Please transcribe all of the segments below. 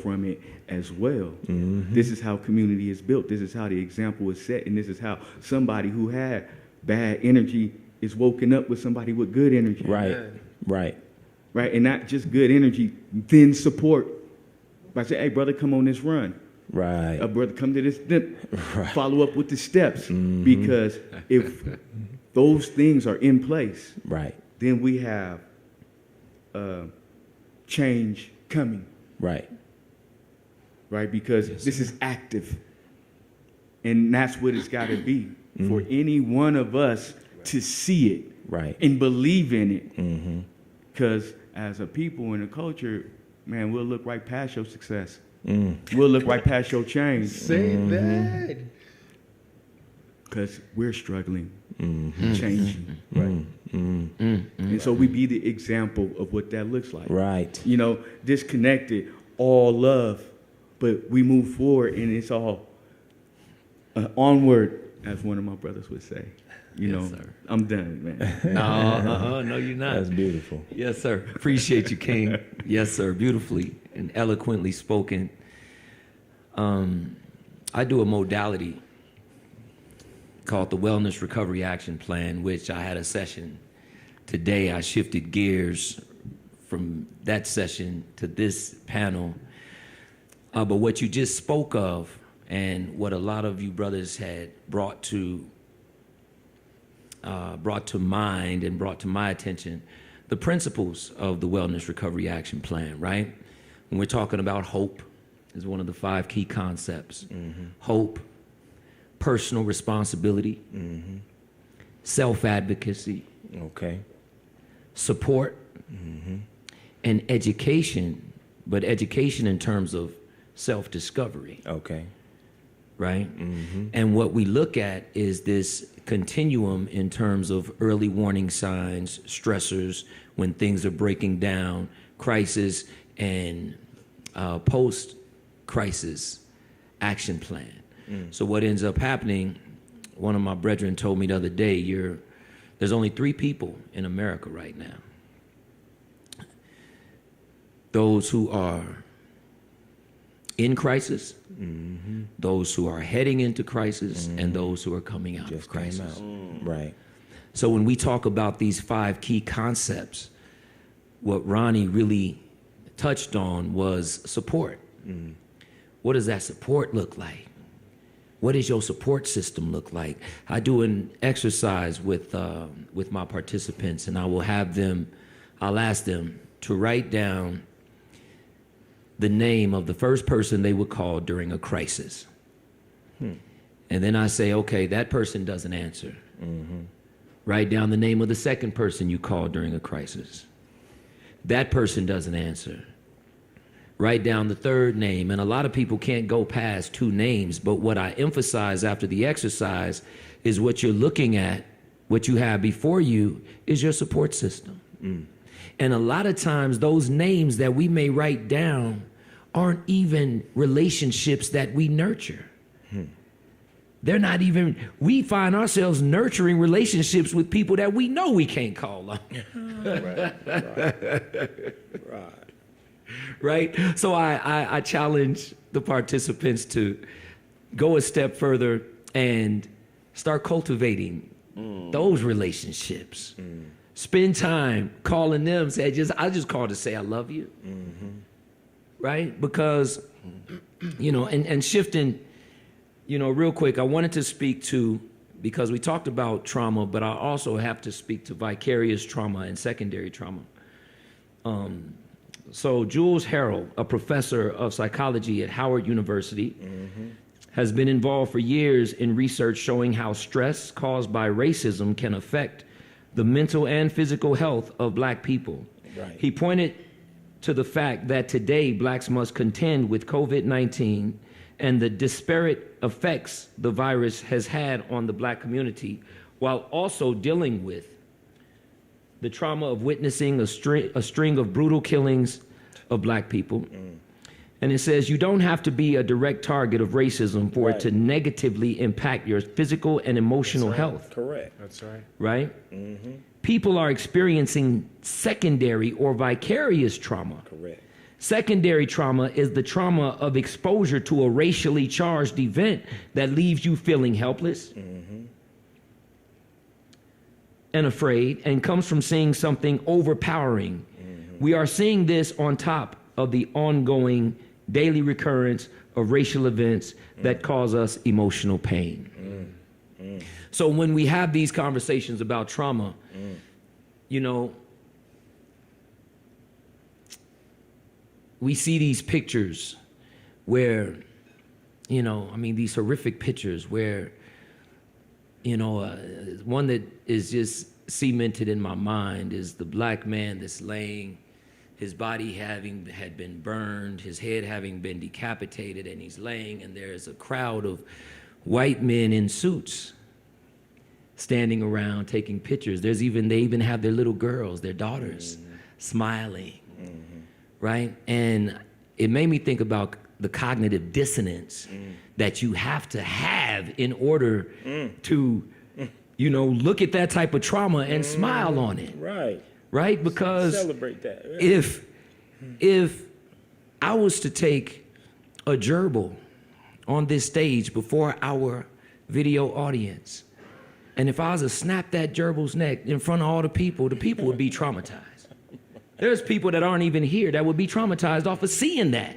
from it as well. This is how community is built. This is how the example is set. And this is how somebody who had bad energy is woken up with somebody with good energy. Right, right. Right, and not just good energy, then support by saying, hey, brother, come on this run. Right. Brother, come to this, follow up with the steps. Because if those things are in place, right, then we have change coming. Right. Right, because this is active. And that's what it's got to be for any one of us to see it and believe in it. Because as a people in a culture, man, we'll look right past your success. We'll look right past your change. Say that. Because we're struggling, changing. Right. And so we be the example of what that looks like. Right. You know, disconnected, all love, but we move forward and it's all onward, as one of my brothers would say. You know, sir. I'm done, man. No, you're not. That's beautiful. Yes, sir. Appreciate you, King. Yes, sir. Beautifully and eloquently spoken. I do a modality called the Wellness Recovery Action Plan, which I had a session today. I shifted gears from that session to this panel. But what you just spoke of and what a lot of you brothers had brought to mind and brought to my attention, the principles of the Wellness Recovery Action Plan, right? When we're talking about hope, is one of the 5 key concepts. Hope, personal responsibility, self-advocacy, support, and education, but education in terms of self-discovery. Right? And what we look at is this continuum in terms of early warning signs, stressors, when things are breaking down, crisis, and post-crisis action plan. So what ends up happening, one of my brethren told me the other day, there's only 3 people in America right now. Those who are in crisis, those who are heading into crisis, and those who are coming out of crisis. Right. So when we talk about these 5 key concepts, what Ronnie really touched on was support. What does that support look like? What does your support system look like? I do an exercise with my participants, and I'll ask them to write down the name of the first person they would call during a crisis. And then I say, okay, that person doesn't answer. Write down the name of the second person you called during a crisis. That person doesn't answer. Write down the third name. And a lot of people can't go past 2 names, but what I emphasize after the exercise is what you're looking at, what you have before you is your support system. And a lot of times those names that we may write down aren't even relationships that we nurture. They're not even, we find ourselves nurturing relationships with people that we know we can't call on. Right? So I challenge the participants to go a step further and start cultivating those relationships. Spend time calling them, I just called to say I love you. Right? Because, and shifting, real quick, I wanted to speak to, because we talked about trauma, but I also have to speak to vicarious trauma and secondary trauma. So Jules Harrell, a professor of psychology at Howard University, has been involved for years in research showing how stress caused by racism can affect the mental and physical health of Black people. He pointed to the fact that today Blacks must contend with COVID-19 and the disparate effects the virus has had on the Black community, while also dealing with the trauma of witnessing a string of brutal killings of Black people. And it says you don't have to be a direct target of racism for it to negatively impact your physical and emotional health. Correct. That's right. Right? People are experiencing secondary or vicarious trauma. Correct. Secondary trauma is the trauma of exposure to a racially charged event that leaves you feeling helpless and afraid, and comes from seeing something overpowering. We are seeing this on top of the ongoing daily recurrence of racial events that cause us emotional pain. So when we have these conversations about trauma, you know, we see these pictures where, you know, I mean, these horrific pictures where, you know, one that is just cemented in my mind is the black man that's laying, his body had been burned, his head having been decapitated, and he's laying, and there's a crowd of white men in suits standing around taking pictures. They even have their little girls, their daughters, smiling, right? And it made me think about the cognitive dissonance that you have to have in order to, you know, look at that type of trauma and smile on it. Right? Because celebrate that. If I was to take a gerbil on this stage before our video audience, and if I was to snap that gerbil's neck in front of all the people would be traumatized. There's people that aren't even here that would be traumatized off of seeing that.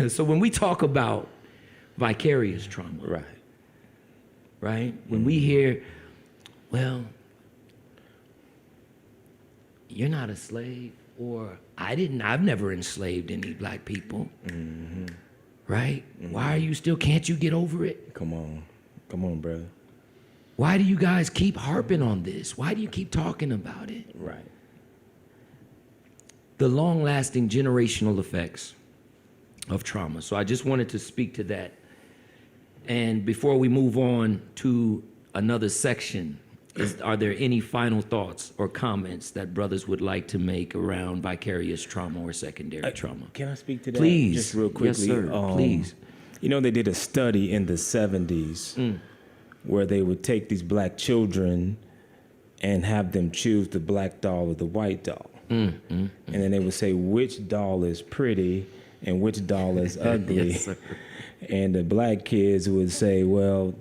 So when we talk about vicarious trauma, right? When we hear, well, you're not a slave, or I've never enslaved any black people, right? Why are you still, can't you get over it? Come on, brother. Why do you guys keep harping on this? Why do you keep talking about it? Right. The long-lasting generational effects of trauma. So I just wanted to speak to that. And before we move on to another section, are there any final thoughts or comments that brothers would like to make around vicarious trauma or secondary trauma? Can I speak to that? Please. Just real quickly. Yes, sir. Please. You know, they did a study in the 70s where they would take these black children and have them choose the black doll or the white doll. And then they would say which doll is pretty and which doll is ugly. Yes, sir. And the black kids would say, well,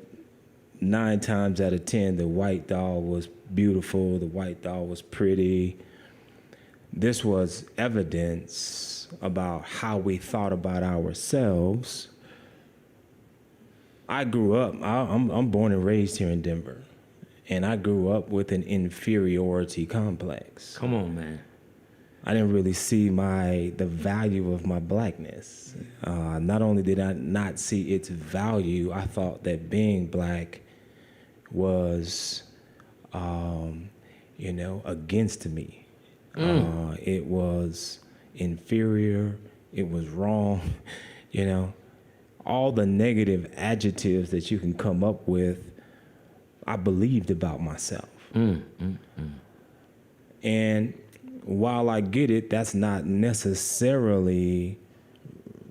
9 times out of 10, the white doll was beautiful, the white doll was pretty. This was evidence about how we thought about ourselves. I grew up, I'm born and raised here in Denver, and I grew up with an inferiority complex. Come on, man. I didn't really see the value of my blackness. Not only did I not see its value, I thought that being black was, against me. It was inferior. It was wrong. All the negative adjectives that you can come up with, I believed about myself. And while I get it, that's not necessarily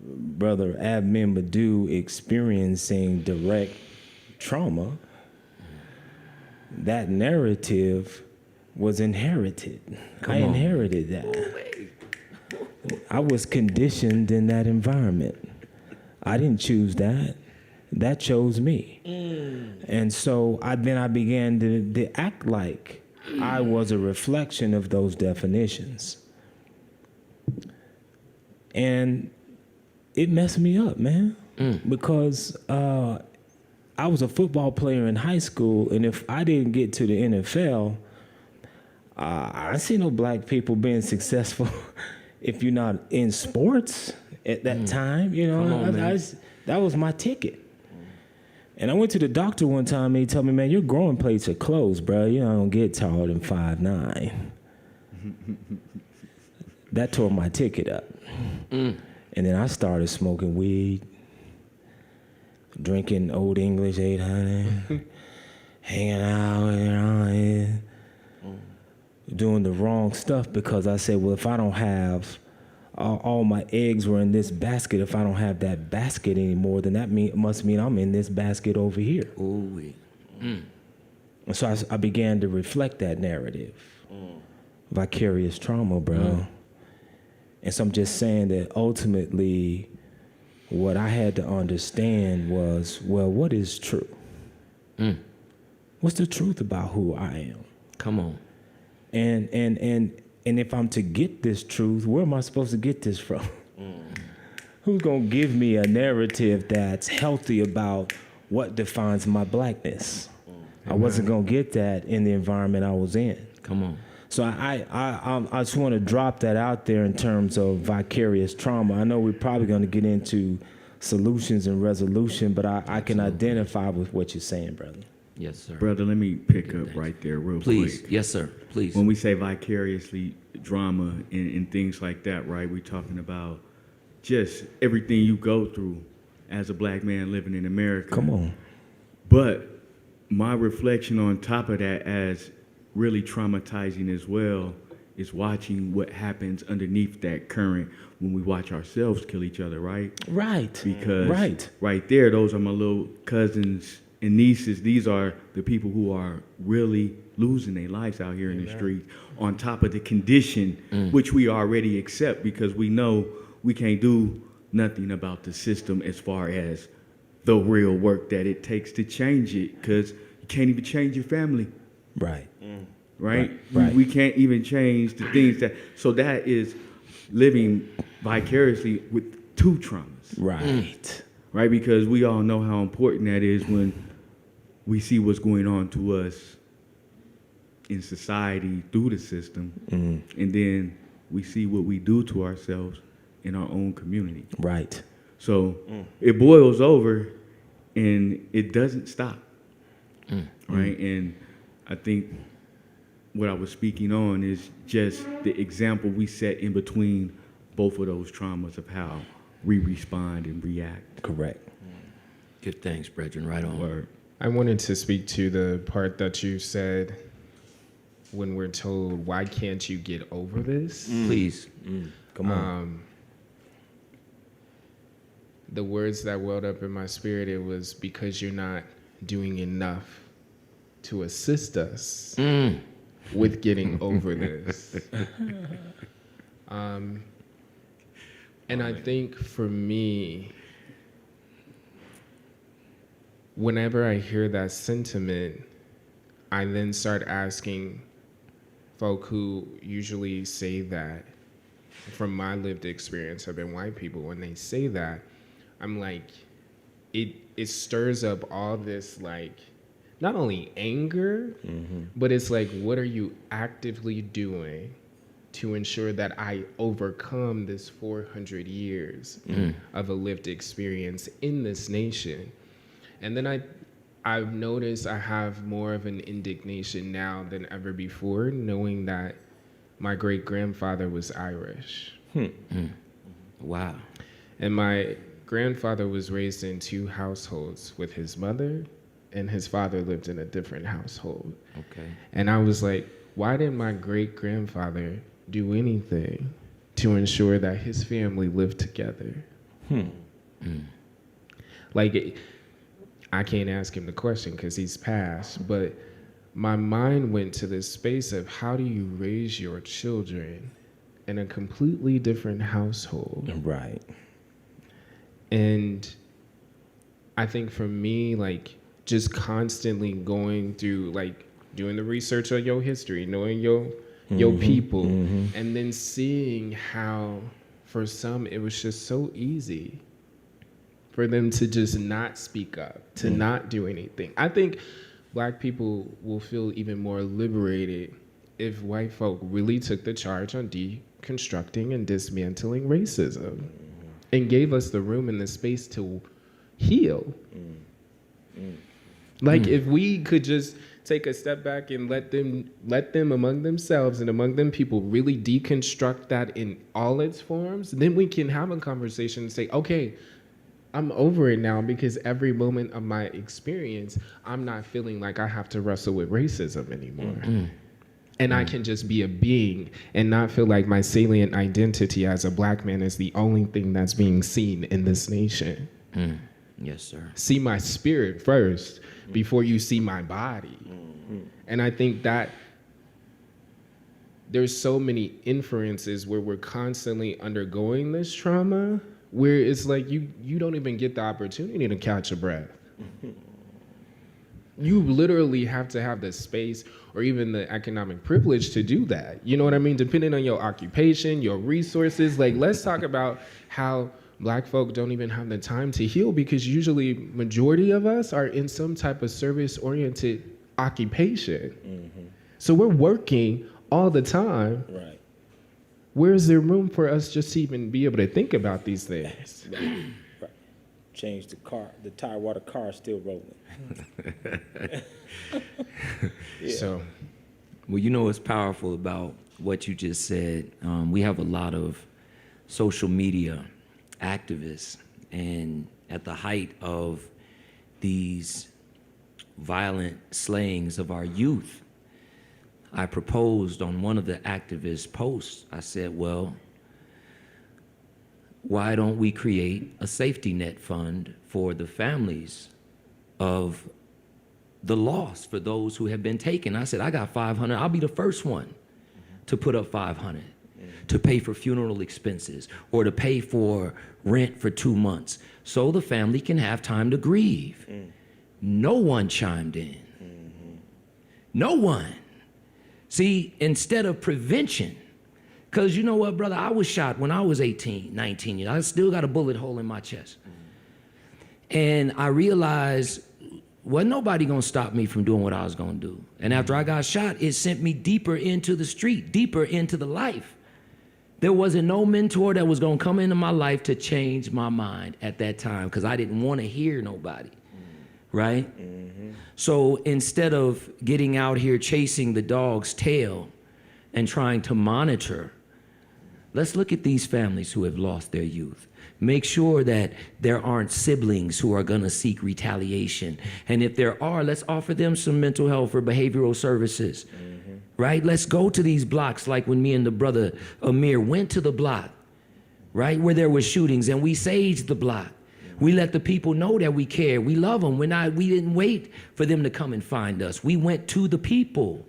Brother Amir Metu experiencing direct trauma. That narrative was inherited. I inherited that. I was conditioned in that environment. I didn't choose that. That chose me. And so I began to act like I was a reflection of those definitions. And it messed me up, man, because I was a football player in high school, and if I didn't get to the NFL, I see no black people being successful if you're not in sports at that time. That was my ticket. And I went to the doctor one time, and he told me, man, your growing plates are closed, bro. You don't get taller than 5'9". That tore my ticket up. And then I started smoking weed, drinking Old English 800, hanging out, doing the wrong stuff because I said, well, if I don't have all my eggs were in this basket. If I don't have that basket anymore, then that must mean I'm in this basket over here. And so I began to reflect that narrative. vicarious trauma, bro. And so I'm just saying that ultimately what I had to understand was, well, what is true? What's the truth about who I am? Come on. And if I'm to get this truth, where am I supposed to get this from? Who's gonna give me a narrative that's healthy about what defines my blackness? I wasn't gonna get that in the environment I was in. Come on. So I just want to drop that out there in terms of vicarious trauma. I know we're probably going to get into solutions and resolution, but I can identify with what you're saying, brother. Yes, sir. Brother, let me pick up right there real Please. quick. Yes, sir. Please. When we say vicariously drama and things like that, right, we're talking about just everything you go through as a black man living in America. Come on. But my reflection on top of that as really traumatizing as well is watching what happens underneath that current when we watch ourselves kill each other, right? Right. Because right there, those are my little cousins and nieces. These are the people who are really losing their lives out here in the streets on top of the condition which we already accept because we know we can't do nothing about the system as far as the real work that it takes to change it because you can't even change your family. Right. Right? Right. We can't even change the things that, so that is living vicariously with two traumas. Right. Right? Because we all know how important that is when we see what's going on to us in society through the system. And then we see what we do to ourselves in our own community. Right. So it boils over and it doesn't stop. Right? And I think what I was speaking on is just the example we set in between both of those traumas of how we respond and react. Correct. Good thanks, brethren. Right on. Word. I wanted to speak to the part that you said when we're told, why can't you get over this? Please. Come on. The words that welled up in my spirit, it was because you're not doing enough to assist us with getting over this. And I think for me, whenever I hear that sentiment, I then start asking folk who usually say that, from my lived experience, have been white people, when they say that, I'm like, it stirs up all this, like, not only anger, but it's like, what are you actively doing to ensure that I overcome this 400 years of a lived experience in this nation? And then I've noticed I have more of an indignation now than ever before, knowing that my great-grandfather was Irish. Wow. And my grandfather was raised in two households with his mother, and his father lived in a different household. Okay. And I was like, why didn't my great-grandfather do anything to ensure that his family lived together? Like, I can't ask him the question because he's passed, but my mind went to this space of how do you raise your children in a completely different household? Right. And I think for me, like, just constantly going through, like, doing the research on your history, knowing your people, and then seeing how for some it was just so easy for them to just not speak up, to not do anything. I think Black people will feel even more liberated if white folk really took the charge on deconstructing and dismantling racism and gave us the room and the space to heal. Like, if we could just take a step back and let them among themselves and among them people really deconstruct that in all its forms, then we can have a conversation and say, okay, I'm over it now because every moment of my experience, I'm not feeling like I have to wrestle with racism anymore. And I can just be a being and not feel like my salient identity as a Black man is the only thing that's being seen in this nation. Yes, sir. See my spirit first before you see my body. And I think that there's so many inferences where we're constantly undergoing this trauma, where it's like you don't even get the opportunity to catch a breath. You literally have to have the space or even the economic privilege to do that. You know what I mean? Depending on your occupation, your resources. Like, let's talk about how Black folk don't even have the time to heal, because usually majority of us are in some type of service-oriented occupation. Mm-hmm. So we're working all the time. Right. Where's there room for us just to even be able to think about these things? Right. Right. Change the car, the tire water car is still rolling. Yeah. So, well, you know what's powerful about what you just said? We have a lot of social media activists, and at the height of these violent slayings of our youth, I proposed on one of the activist posts, I said, well, why don't we create a safety net fund for the families of the lost, for those who have been taken? I said, I got 500. I'll be the first one to put up 500 to pay for funeral expenses or to pay for rent for 2 months so the family can have time to grieve. No one chimed in. No one. See, instead of prevention, because you know what, brother, I was shot when I was 18, 19 years. I still got a bullet hole in my chest. And I realized, well, nobody gonna stop me from doing what I was gonna do. And after I got shot, it sent me deeper into the street, deeper into the life. There wasn't no mentor that was gonna come into my life to change my mind at that time, because I didn't wanna hear nobody, right? So instead of getting out here chasing the dog's tail and trying to monitor, let's look at these families who have lost their youth. Make sure that there aren't siblings who are gonna seek retaliation. And if there are, let's offer them some mental health or behavioral services, right? Let's go to these blocks, like when me and the brother Amir went to the block, right, where there were shootings, and we saged the block. We let the people know that we care, we love them. We didn't wait for them to come and find us. We went to the people,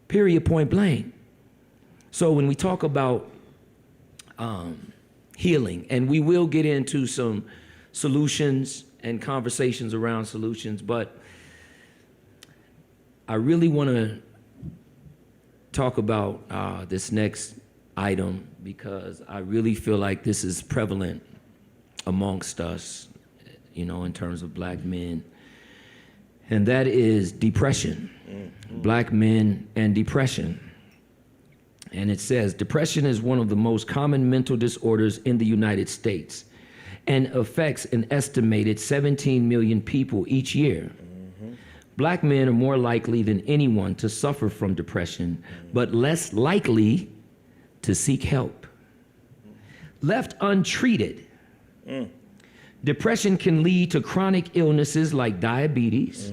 period, point blank. So when we talk about healing, and we will get into some solutions and conversations around solutions, but I really want to talk about this next item, because I really feel like this is prevalent amongst us, you know, in terms of Black men, and that is depression. Black men and depression. And it says, depression is one of the most common mental disorders in the United States and affects an estimated 17 million people each year. Black men are more likely than anyone to suffer from depression, but less likely to seek help. Left untreated, depression can lead to chronic illnesses like diabetes,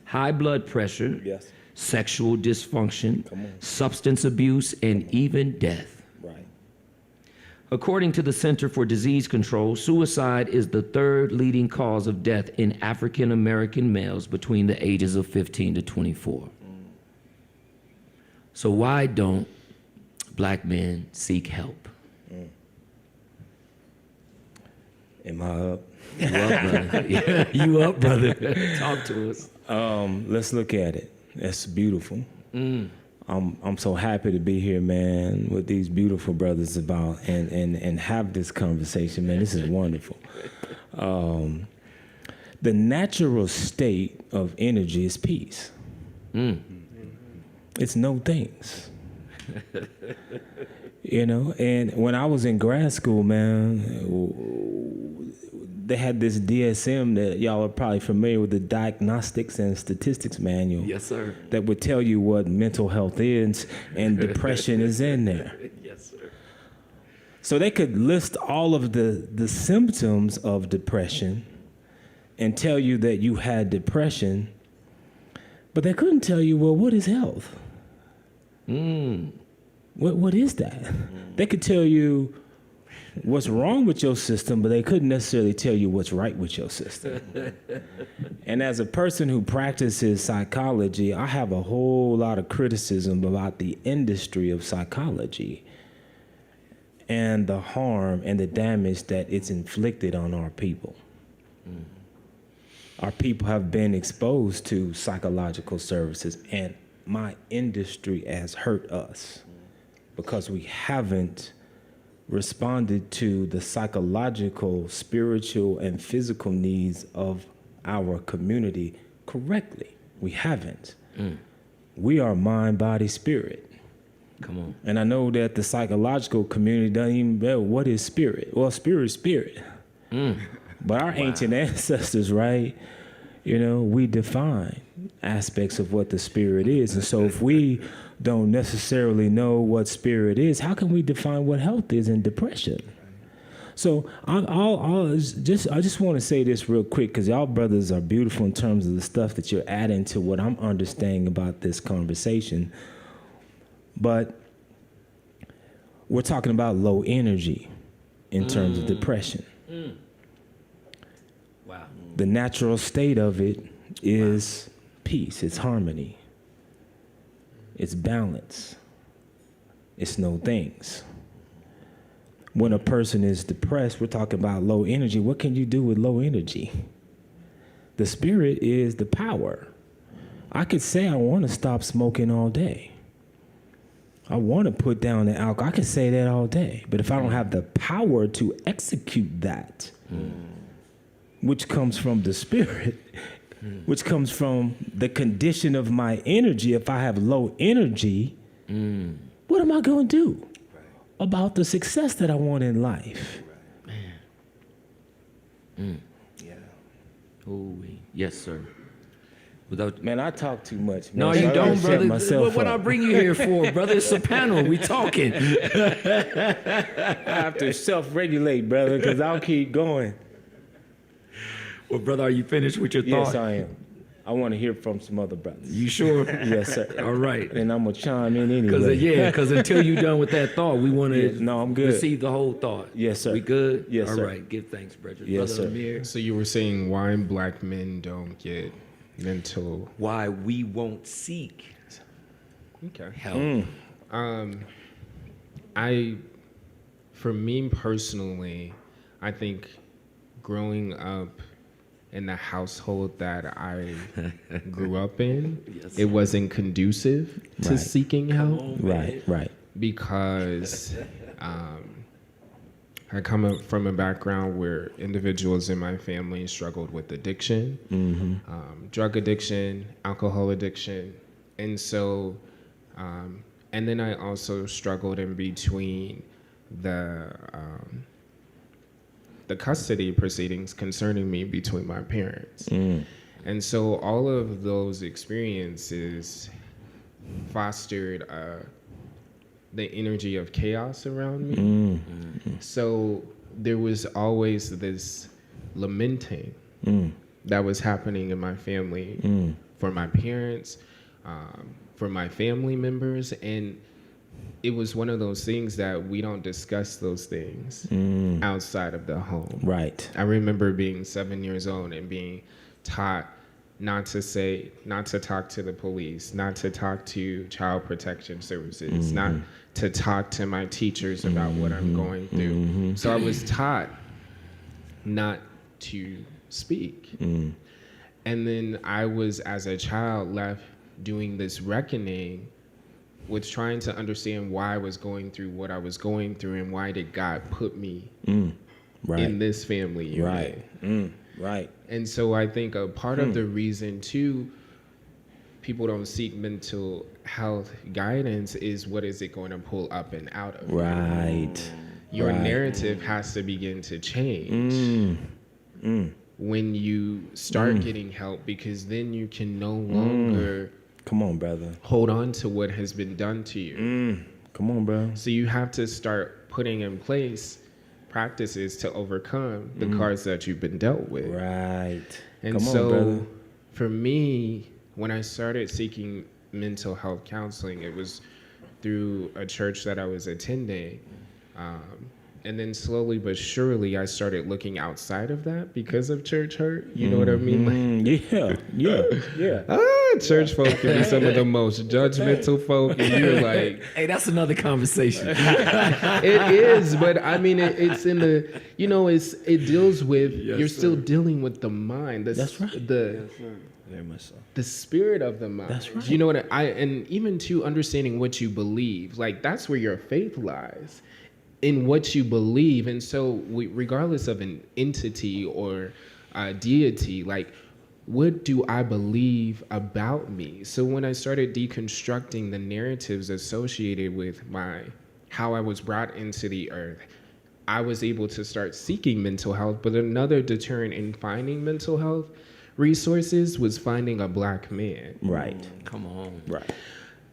high blood pressure, sexual dysfunction, substance abuse, and even death. Right. According to the Center for Disease Control, suicide is the third leading cause of death in African American males between the ages of 15 to 24. So why don't Black men seek help? Am I up? You up, brother? Yeah, you up, brother? Talk to us. Let's look at it. That's beautiful. I'm so happy to be here, man, with these beautiful brothers about and have this conversation, man. This is wonderful. The natural state of energy is peace. It's no things. You know, and when I was in grad school, man, they had this DSM that y'all are probably familiar with, the Diagnostics and Statistics Manual. Yes, sir. That would tell you what mental health is, and depression is in there. Yes, sir. So they could list all of the symptoms of depression and tell you that you had depression, but they couldn't tell you, well, what is health? What is that? They could tell you what's wrong with your system, but they couldn't necessarily tell you what's right with your system. And as a person who practices psychology, I have a whole lot of criticism about the industry of psychology and the harm and the damage that it's inflicted on our people. Our people have been exposed to psychological services, and my industry has hurt us because we haven't responded to the psychological, spiritual, and physical needs of our community correctly. We haven't. We are mind, body, spirit. Come on. And I know that the psychological community doesn't even know what is spirit. Well, spirit is spirit. But our ancient ancestors, right, you know, we define aspects of what the spirit is. And so if we don't necessarily know what spirit is, how can we define what health is and depression? So I just want to say this real quick, because y'all brothers are beautiful in terms of the stuff that you're adding to what I'm understanding about this conversation. But we're talking about low energy in terms of depression. Wow. The natural state of it is peace, it's harmony, it's balance, it's no things. When a person is depressed, we're talking about low energy. What can you do with low energy? The spirit is the power. I could say I want to stop smoking all day. I want to put down the alcohol. I could say that all day. But if I don't have the power to execute that, which comes from the spirit, which comes from the condition of my energy, if I have low energy, what am I going to do about the success that I want in life? Yeah. Oh, yes, sir. Man, I talk too much. Man. No, you don't, brother. What I up. bring you here for, brother? It's a panel. We talking. I have to self-regulate, brother, because I'll keep going. Well, brother, are you finished with your thought? Yes, I am. I want to hear from some other brothers. You sure? Yes, sir. All right. And I'm going to chime in anyway. Because until you're done with that thought, we want to I'm good. receive the whole thought. Yes, sir. We good? Yes, All sir. right. Give thanks, brother. Yes, brother sir. Amir. So you were saying why black men don't get mental. Why we won't seek help. For me personally, I think growing up in the household that I grew up in, Yes. it wasn't conducive to seeking help. Right. Because I come up from a background where individuals in my family struggled with addiction, drug addiction, alcohol addiction. And so, and then I also struggled in between the custody proceedings concerning me between my parents. And so all of those experiences fostered the energy of chaos around me. So there was always this lamenting that was happening in my family for my parents, for my family members. And it was one of those things that we don't discuss those things outside of the home. Right. I remember being 7 years old and being taught not to talk to the police, not to talk to child protection services, not to talk to my teachers about what I'm going through. So I was taught not to speak. And then I was, as a child, left doing this reckoning with trying to understand why I was going through what I was going through and why did God put me in this family unit. Right. And so I think a part of the reason, too, people don't seek mental health guidance is what is it going to pull up and out of you. Your narrative has to begin to change when you start getting help, because then you can no longer Come on, brother. hold on to what has been done to you. Come on, bro. So you have to start putting in place practices to overcome the cards that you've been dealt with. Right. And Come on, so brother. for me, when I started seeking mental health counseling, it was through a church that I was attending. And then slowly but surely, I started looking outside of that because of church hurt. You know what I mean? Church folk can be some of the most judgmental folk, and you're like, hey, that's another conversation. it is, but I mean, it's in the, you know, it deals with, you're still dealing with the mind. That's right. Very much so. The spirit of the mind. That's right. You know what and even to understanding what you believe, like that's where your faith lies, in what you believe. And so regardless of an entity or a deity, like what do I believe about me? So when I started deconstructing the narratives associated with how I was brought into the earth, I was able to start seeking mental health. But another deterrent in finding mental health resources was finding a Black man. Right. Come on. Right.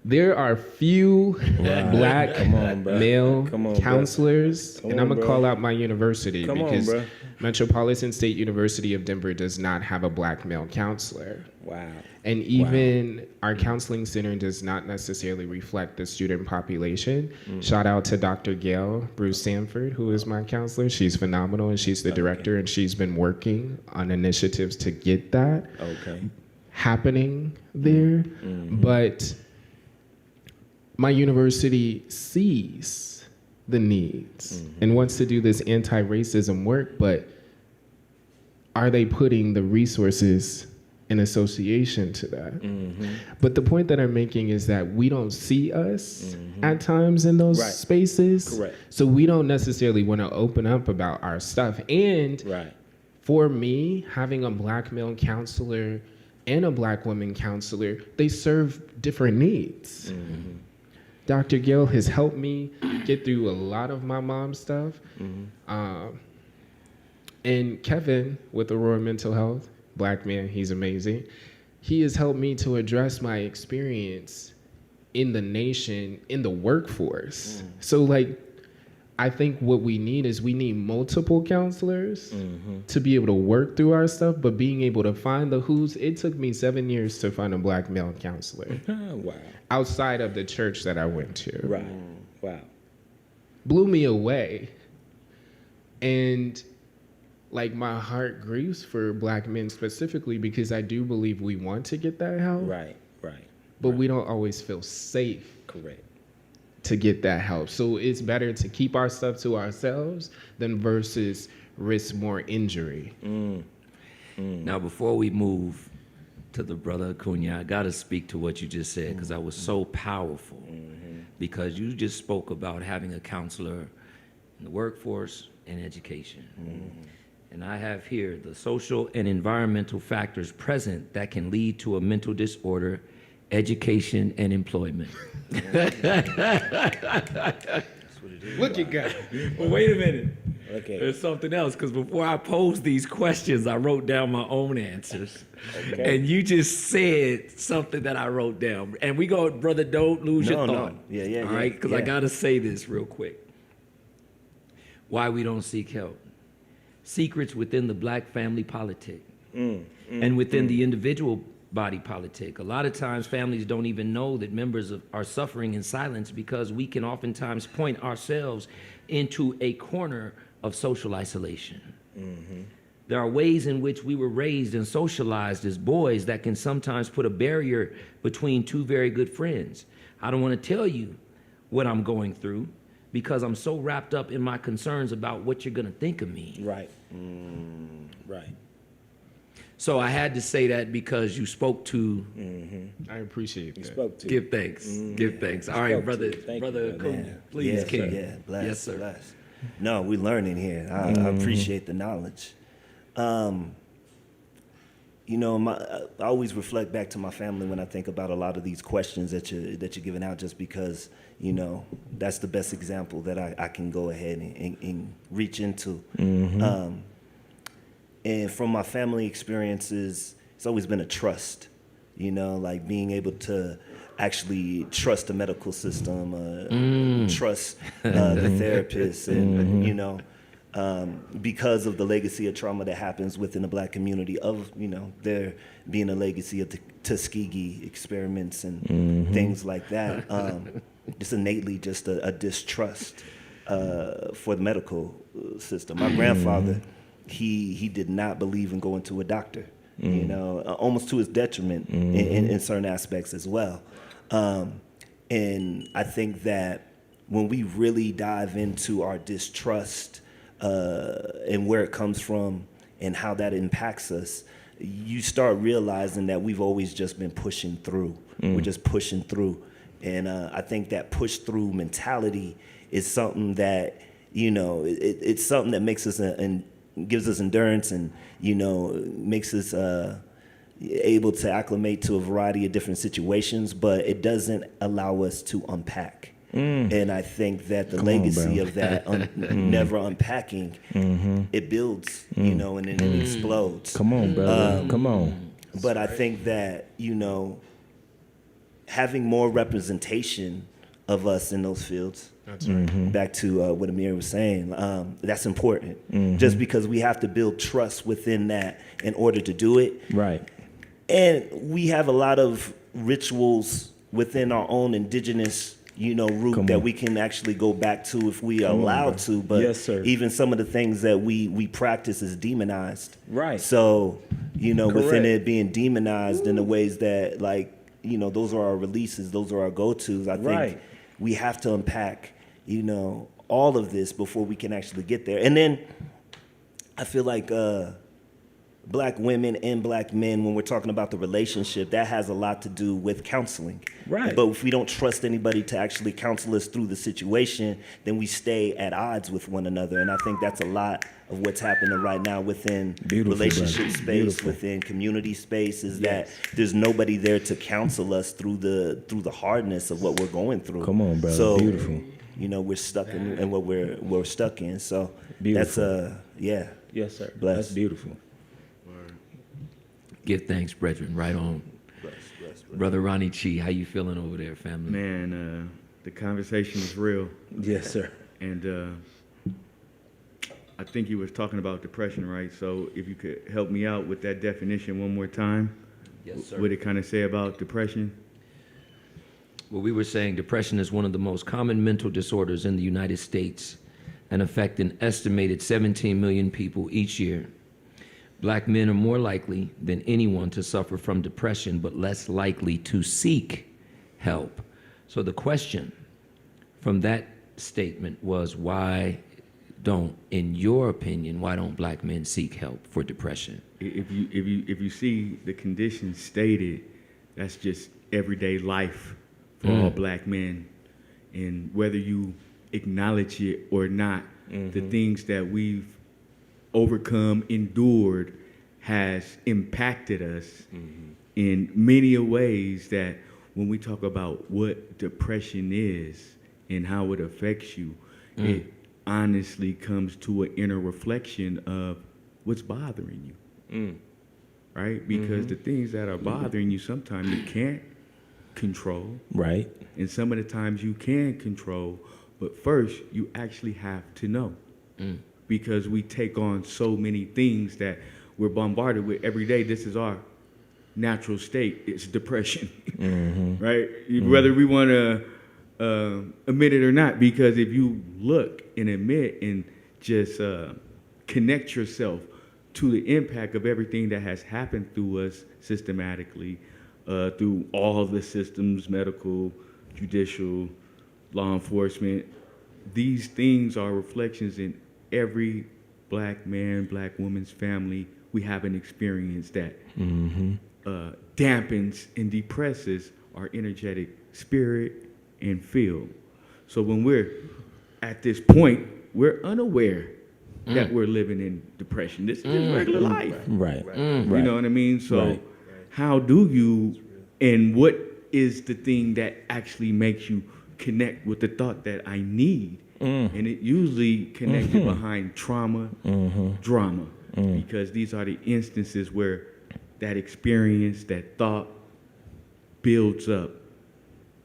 There are few Black male counselors, and I'm gonna call out my university because Metropolitan State University of Denver does not have a Black male counselor. Wow. And even our counseling center does not necessarily reflect the student population. Shout out to Dr. Gail Bruce Sanford, who is my counselor. She's phenomenal, and she's the director, and she's been working on initiatives to get that happening there. But my university sees the needs and wants to do this anti-racism work, but are they putting the resources in association to that? But the point that I'm making is that we don't see us at times in those spaces. Correct. So we don't necessarily want to open up about our stuff. And for me, having a Black male counselor and a Black woman counselor, they serve different needs. Dr. Gill has helped me get through a lot of my mom's stuff. And Kevin with Aurora Mental Health, Black man, he's amazing. He has helped me to address my experience in the nation, in the workforce. So like, I think what we need is multiple counselors to be able to work through our stuff, but being able to find the who's. It took me 7 years to find a Black male counselor. Wow. Outside of the church that I went to. Right. Wow. Blew me away. And like my heart grieves for Black men specifically because I do believe we want to get that help. Right. But we don't always feel safe. Correct. To get that help. So it's better to keep our stuff to ourselves than versus risk more injury. Now, before we move to the brother Acuna, I got to speak to what you just said because that was so powerful. Because you just spoke about having a counselor in the workforce and education. And I have here the social and environmental factors present that can lead to a mental disorder, education, and employment. What you got? Well, wait a minute. Okay. There's something else, because before I posed these questions, I wrote down my own answers. And you just said something that I wrote down. And we go, brother, don't lose your thought. Yeah. All right? Because I got to say this real quick. Why we don't seek help. Secrets within the Black family politic and within the individual body politic. A lot of times families don't even know that members are suffering in silence because we can oftentimes point ourselves into a corner of social isolation. There are ways in which we were raised and socialized as boys that can sometimes put a barrier between two very good friends. I don't want to tell you what I'm going through because I'm so wrapped up in my concerns about what you're going to think of me. Right. Right. So I had to say that because you spoke to. I appreciate that. You spoke to. Give thanks. Give thanks. All right, brother. Brother Acuna, please, King. Yeah, bless. Yes, sir. Bless. No, we're learning here. I appreciate the knowledge. You know, I always reflect back to my family when I think about a lot of these questions that you're giving out, just because, you know, that's the best example that I can go ahead and reach into. And from my family experiences, it's always been a trust, you know, like being able to actually trust the medical system, trust the therapist, and, you know, because of the legacy of trauma that happens within the Black community, of, you know, there being a legacy of the Tuskegee experiments and things like that, just innately just a distrust for the medical system. My grandfather, he did not believe in going to a doctor, you know, almost to his detriment in certain aspects as well. And I think that when we really dive into our distrust and where it comes from and how that impacts us, you start realizing that we've always just been pushing through. We're just pushing through. And I think that push through mentality is something that, you know, it's something that makes us and gives us endurance and, you know, makes us able to acclimate to a variety of different situations, but it doesn't allow us to unpack. And I think that the legacy of that never unpacking, it builds, you know, and then it explodes. Come on, brother. Come on. But I think that, you know, having more representation of us in those fields, back to what Amir was saying, that's important. Just because we have to build trust within that in order to do it. Right. And we have a lot of rituals within our own indigenous, you know, root that we can actually go back to if we are allowed to. But yes, sir. even some of the things that we practice is demonized. Right. So, you know, within Correct. it being demonized in the ways that, like, you know, those are our releases, those are our go-tos. I think we have to unpack, you know, all of this before we can actually get there. And then I feel like Black women and Black men, when we're talking about the relationship, that has a lot to do with counseling. Right. But if we don't trust anybody to actually counsel us through the situation, then we stay at odds with one another. And I think that's a lot of what's happening right now within relationship space, within community space, is that there's nobody there to counsel us through the hardness of what we're going through. Come on, brother. So, beautiful. You know, we're stuck in what we're stuck in. So Beautiful. that's yeah. Yes, sir. Bless. That's beautiful. Give thanks, brethren. Right on. Bless. Brother Ronnie Chi, how you feeling over there, family? Man, the conversation was real. Yes, sir. And I think you was talking about depression, right? So if you could help me out with that definition one more time. Yes, sir. What it kind of say about depression? Well, we were saying depression is one of the most common mental disorders in the United States and affect an estimated 17 million people each year. Black men are more likely than anyone to suffer from depression, but less likely to seek help. So the question from that statement was, in your opinion, why don't Black men seek help for depression? If you see the conditions stated, that's just everyday life for all Black men, and whether you acknowledge it or not, the things that we've overcome, endured, has impacted us in many ways that when we talk about what depression is and how it affects you, it honestly comes to an inner reflection of what's bothering you, right? Because the things that are bothering you, sometimes you can't control. Right. And some of the times you can control, but first you actually have to know. Because we take on so many things that we're bombarded with every day. This is our natural state. It's depression, right? Whether we want to admit it or not, because if you look and admit and just connect yourself to the impact of everything that has happened through us systematically, through all the systems, medical, judicial, law enforcement, these things are reflections in every Black man, Black woman's family. We have an experience that dampens and depresses our energetic spirit and field. So when we're at this point, we're unaware that we're living in depression. This is just regular life. Right. You know what I mean? So how do you, and what is the thing that actually makes you connect with the thought that I need? And it usually connected behind trauma, drama, because these are the instances where that experience, that thought builds up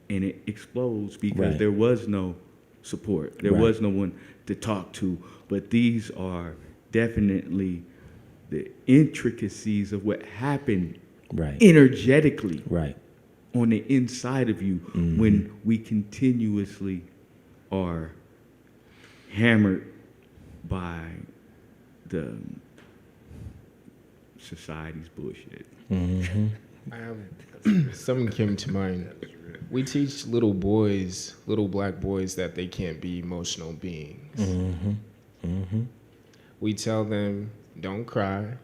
and it explodes because there was no support. There was no one to talk to. But these are definitely the intricacies of what happened energetically on the inside of you when we continuously are hammered by the society's bullshit. Mm-hmm. I have something came to mind. We teach little black boys, that they can't be emotional beings. Mm-hmm. Mm-hmm. We tell them, don't cry.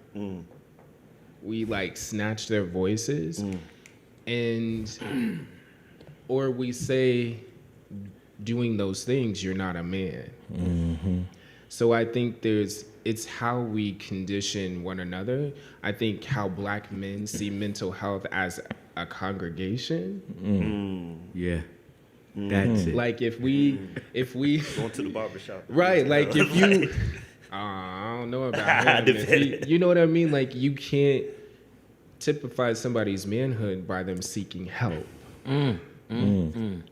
We like snatch their voices, and or we say, doing those things, you're not a man. Mm-hmm. So I think it's how we condition one another. I think how black men see mental health as a congregation. Yeah. That's it. Like if we Going to the barbershop. right, like if you I don't know about him. You know what I mean? Like you can't typify somebody's manhood by them seeking help.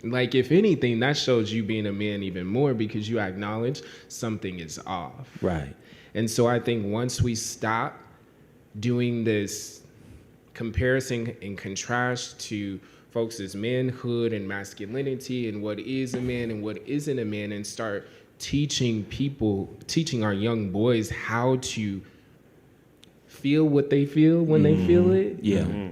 Like if anything, that shows you being a man even more, because you acknowledge something is off. Right. And so I think once we stop doing this comparison and contrast to folks' manhood and masculinity and what is a man and what isn't a man, and start teaching our young boys how to feel what they feel when they feel it,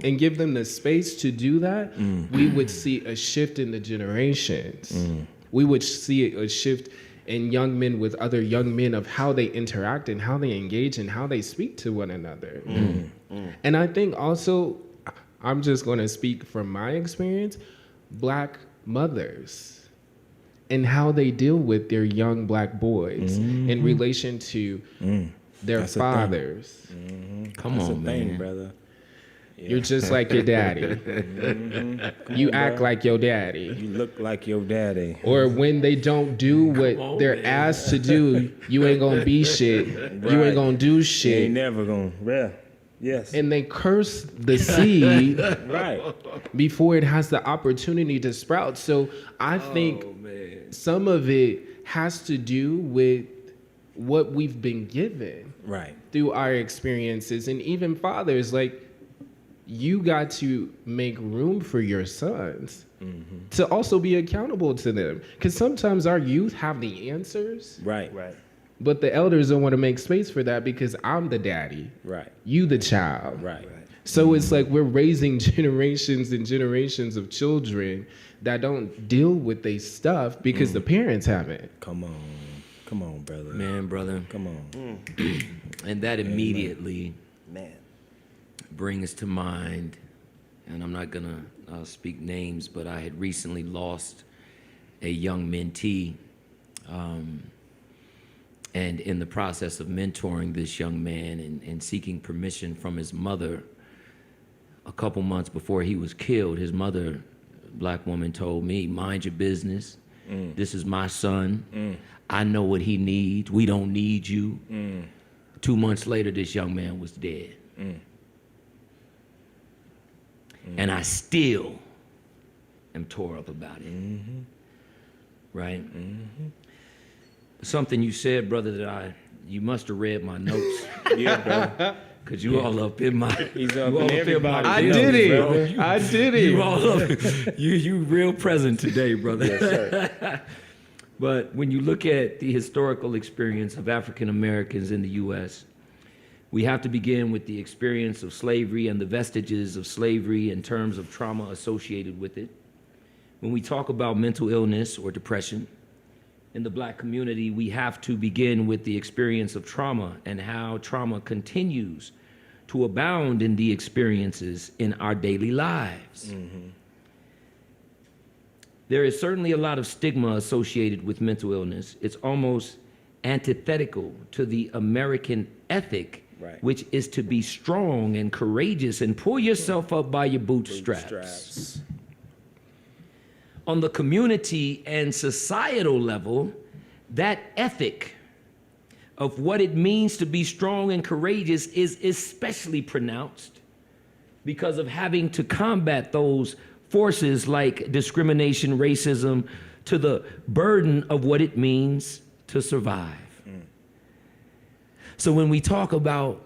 and give them the space to do that, we would see a shift in the generations. We would see a shift in young men with other young men of how they interact and how they engage and how they speak to one another. And I think also, I'm just going to speak from my experience, black mothers and how they deal with their young black boys in relation to their That's fathers. Come on, man, brother. Yeah. You're just like your daddy. You act like your daddy. You look like your daddy. Or when they don't do what they're asked to do, you ain't gonna be shit. You ain't gonna do You shit. ain't never gonna. Yeah. Yes. And they curse the seed right. before it has the opportunity to sprout. So I think some of it has to do with what we've been given Right. through our experiences. And even fathers, like, you got to make room for your sons to also be accountable to them. Because sometimes our youth have the answers, Right. but the elders don't want to make space for that, because I'm the daddy, Right. you the child. Right. So it's like we're raising generations and generations of children that don't deal with their stuff because the parents haven't. Come on, brother. Man, brother. Come on. And that immediately Man. brings to mind, and I'm not gonna speak names, but I had recently lost a young mentee, and in the process of mentoring this young man and seeking permission from his mother, a couple months before he was killed, his mother, black woman, told me, mind your business. This is my son. I know what he needs. We don't need you. 2 months later, this young man was dead. And I still am tore up about it. Right? Something you said, brother, that you must have read my notes. Yeah, brother. Cause you all up in my. He's you up all in up in everybody. my I business, did it. bro. I did it. You all up. You real present today, brother. Yes, sir. But when you look at the historical experience of African Americans in the U.S., we have to begin with the experience of slavery and the vestiges of slavery in terms of trauma associated with it. When we talk about mental illness or depression in the black community, we have to begin with the experience of trauma and how trauma continues to abound in the experiences in our daily lives. There is certainly a lot of stigma associated with mental illness. It's almost antithetical to the American ethic, Right. which is to be strong and courageous and pull yourself up by your bootstraps. On the community and societal level, that ethic of what it means to be strong and courageous is especially pronounced because of having to combat those forces like discrimination, racism, to the burden of what it means to survive. So when we talk about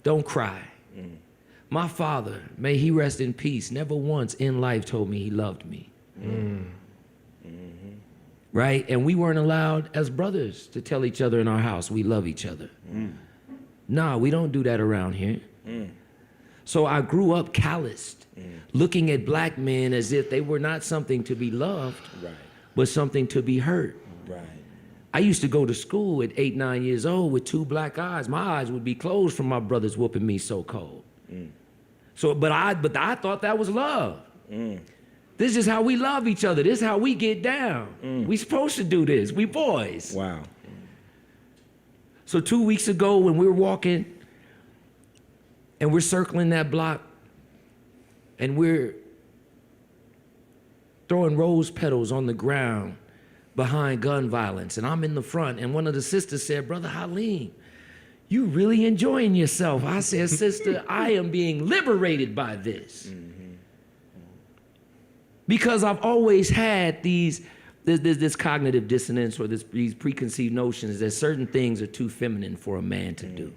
don't cry, my father, may he rest in peace, never once in life told me he loved me. right? And we weren't allowed as brothers to tell each other in our house we love each other. Nah, we don't do that around here. So I grew up calloused, looking at black men as if they were not something to be loved, but something to be hurt. I used to go to school at 8, 9 years old with 2 black eyes. My eyes would be closed from my brothers whooping me so cold. So, but I thought that was love. This is how we love each other. This is how we get down. We supposed to do this. We boys. Wow. So 2 weeks ago when we were walking and we're circling that block and we're throwing rose petals on the ground behind gun violence, and I'm in the front, and one of the sisters said, Brother Halim, you really enjoying yourself. I said, sister, I am being liberated by this. Because I've always had this cognitive dissonance or these preconceived notions that certain things are too feminine for a man to do.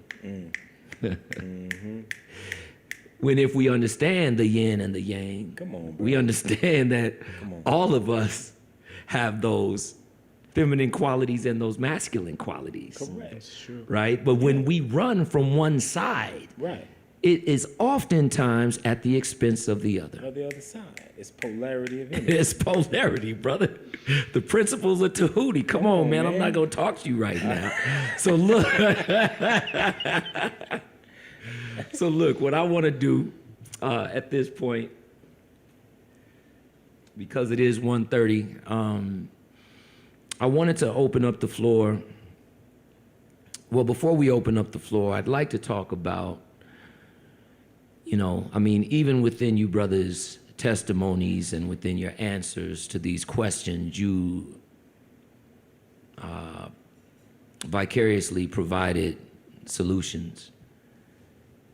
When if we understand the yin and the yang, we understand that all of us have those feminine qualities and those masculine qualities. Correct. Right? But when we run from one side, it is oftentimes at the expense of the other. Or the other side. It's polarity of energy. It's polarity, brother. The principles of Tahuti. Come on, man. I'm not going to talk to you right now. So look. So look, what I want to do at this point, because it is 1:30, I wanted to open up the floor. Well, before we open up the floor, I'd like to talk about, even within you brothers' testimonies and within your answers to these questions, you vicariously provided solutions,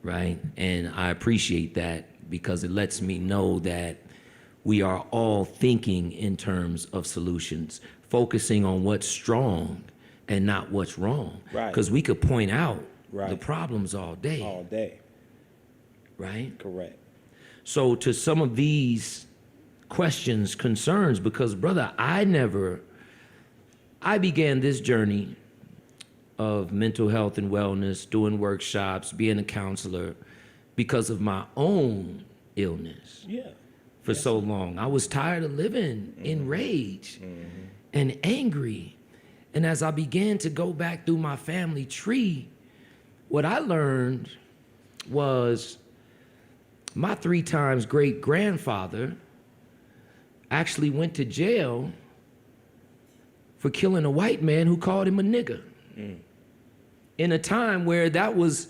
right? And I appreciate that because it lets me know that we are all thinking in terms of solutions, focusing on what's strong and not what's wrong. Because we could point out the problems all day. All day. Right? Correct. So to some of these questions, concerns, because brother, I began this journey of mental health and wellness, doing workshops, being a counselor, because of my own illness. For so long. I was tired of living in rage and angry. And as I began to go back through my family tree, what I learned was my 3 times great-grandfather actually went to jail for killing a white man who called him a nigger. In a time where that was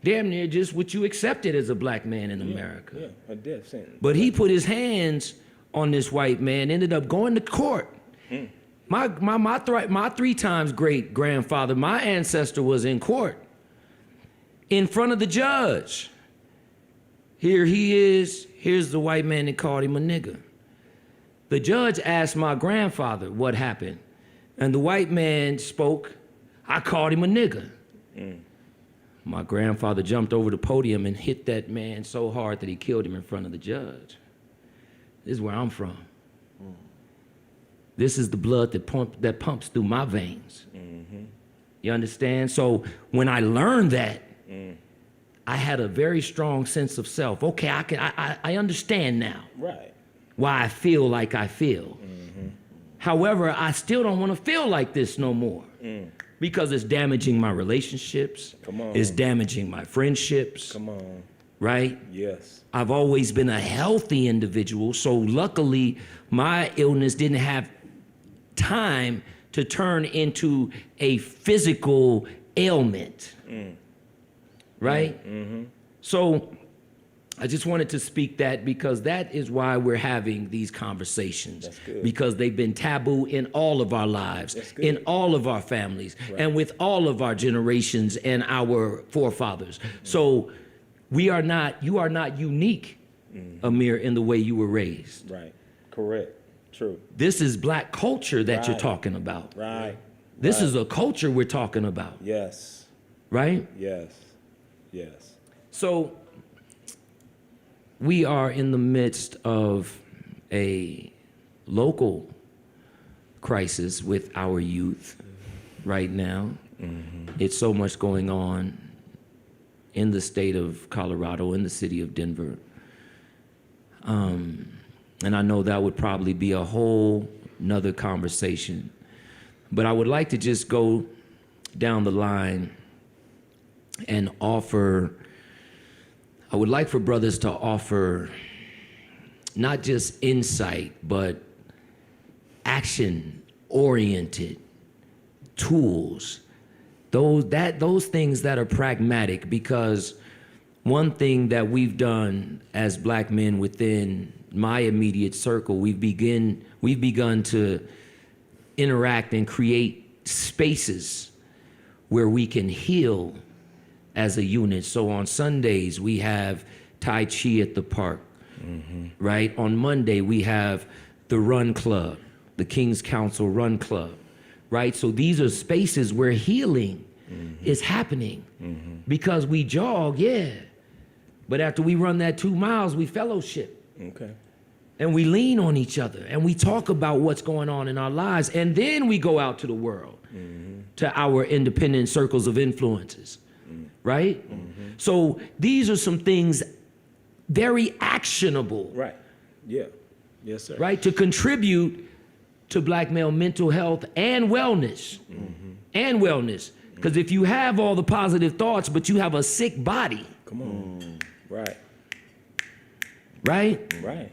damn near just what you accepted as a black man in America. A death sentence. But he put his hands on this white man, ended up going to court. My 3 times great-grandfather, my ancestor was in court in front of the judge. Here he is, here's the white man that called him a nigger. The judge asked my grandfather what happened, and the white man spoke, I called him a nigger. My grandfather jumped over the podium and hit that man so hard that he killed him in front of the judge. This is where I'm from. This is the blood that pumps through my veins. You understand? So when I learned that, I had a very strong sense of self. Okay, I understand now why I feel like I feel. However, I still don't want to feel like this no more. Because it's damaging my relationships. It's damaging my friendships. Right? Yes. I've always been a healthy individual, so luckily my illness didn't have time to turn into a physical ailment. Right? So I just wanted to speak that because that is why we're having these conversations. Because they've been taboo in all of our lives, in all of our families, and with all of our generations and our forefathers. So you are not unique, Amir, in the way you were raised. Right. Correct. True. This is black culture that you're talking about. This is a culture we're talking about. Yes. Right? Yes. So we are in the midst of a local crisis with our youth right now. It's so much going on in the state of Colorado, in the city of Denver. And I know that would probably be a whole nother conversation. But I would like to just go down the line and offer, I would like for brothers to offer not just insight, but action-oriented tools, those things that are pragmatic, because one thing that we've done as black men within my immediate circle, we've begun to interact and create spaces where we can heal as a unit. So on Sundays, we have Tai Chi at the park, right? On Monday, we have the Run Club, the King's Council Run Club, right? So these are spaces where healing is happening because we jog, but after we run that 2 miles, we fellowship. Okay. And we lean on each other and we talk about what's going on in our lives. And then we go out to the world, to our independent circles of influences, right? So these are some things very actionable. Right. Yeah. Yes, sir. Right? To contribute to black male mental health and wellness. And wellness. Because if you have all the positive thoughts, but you have a sick body. Come on. Right. Right? Right.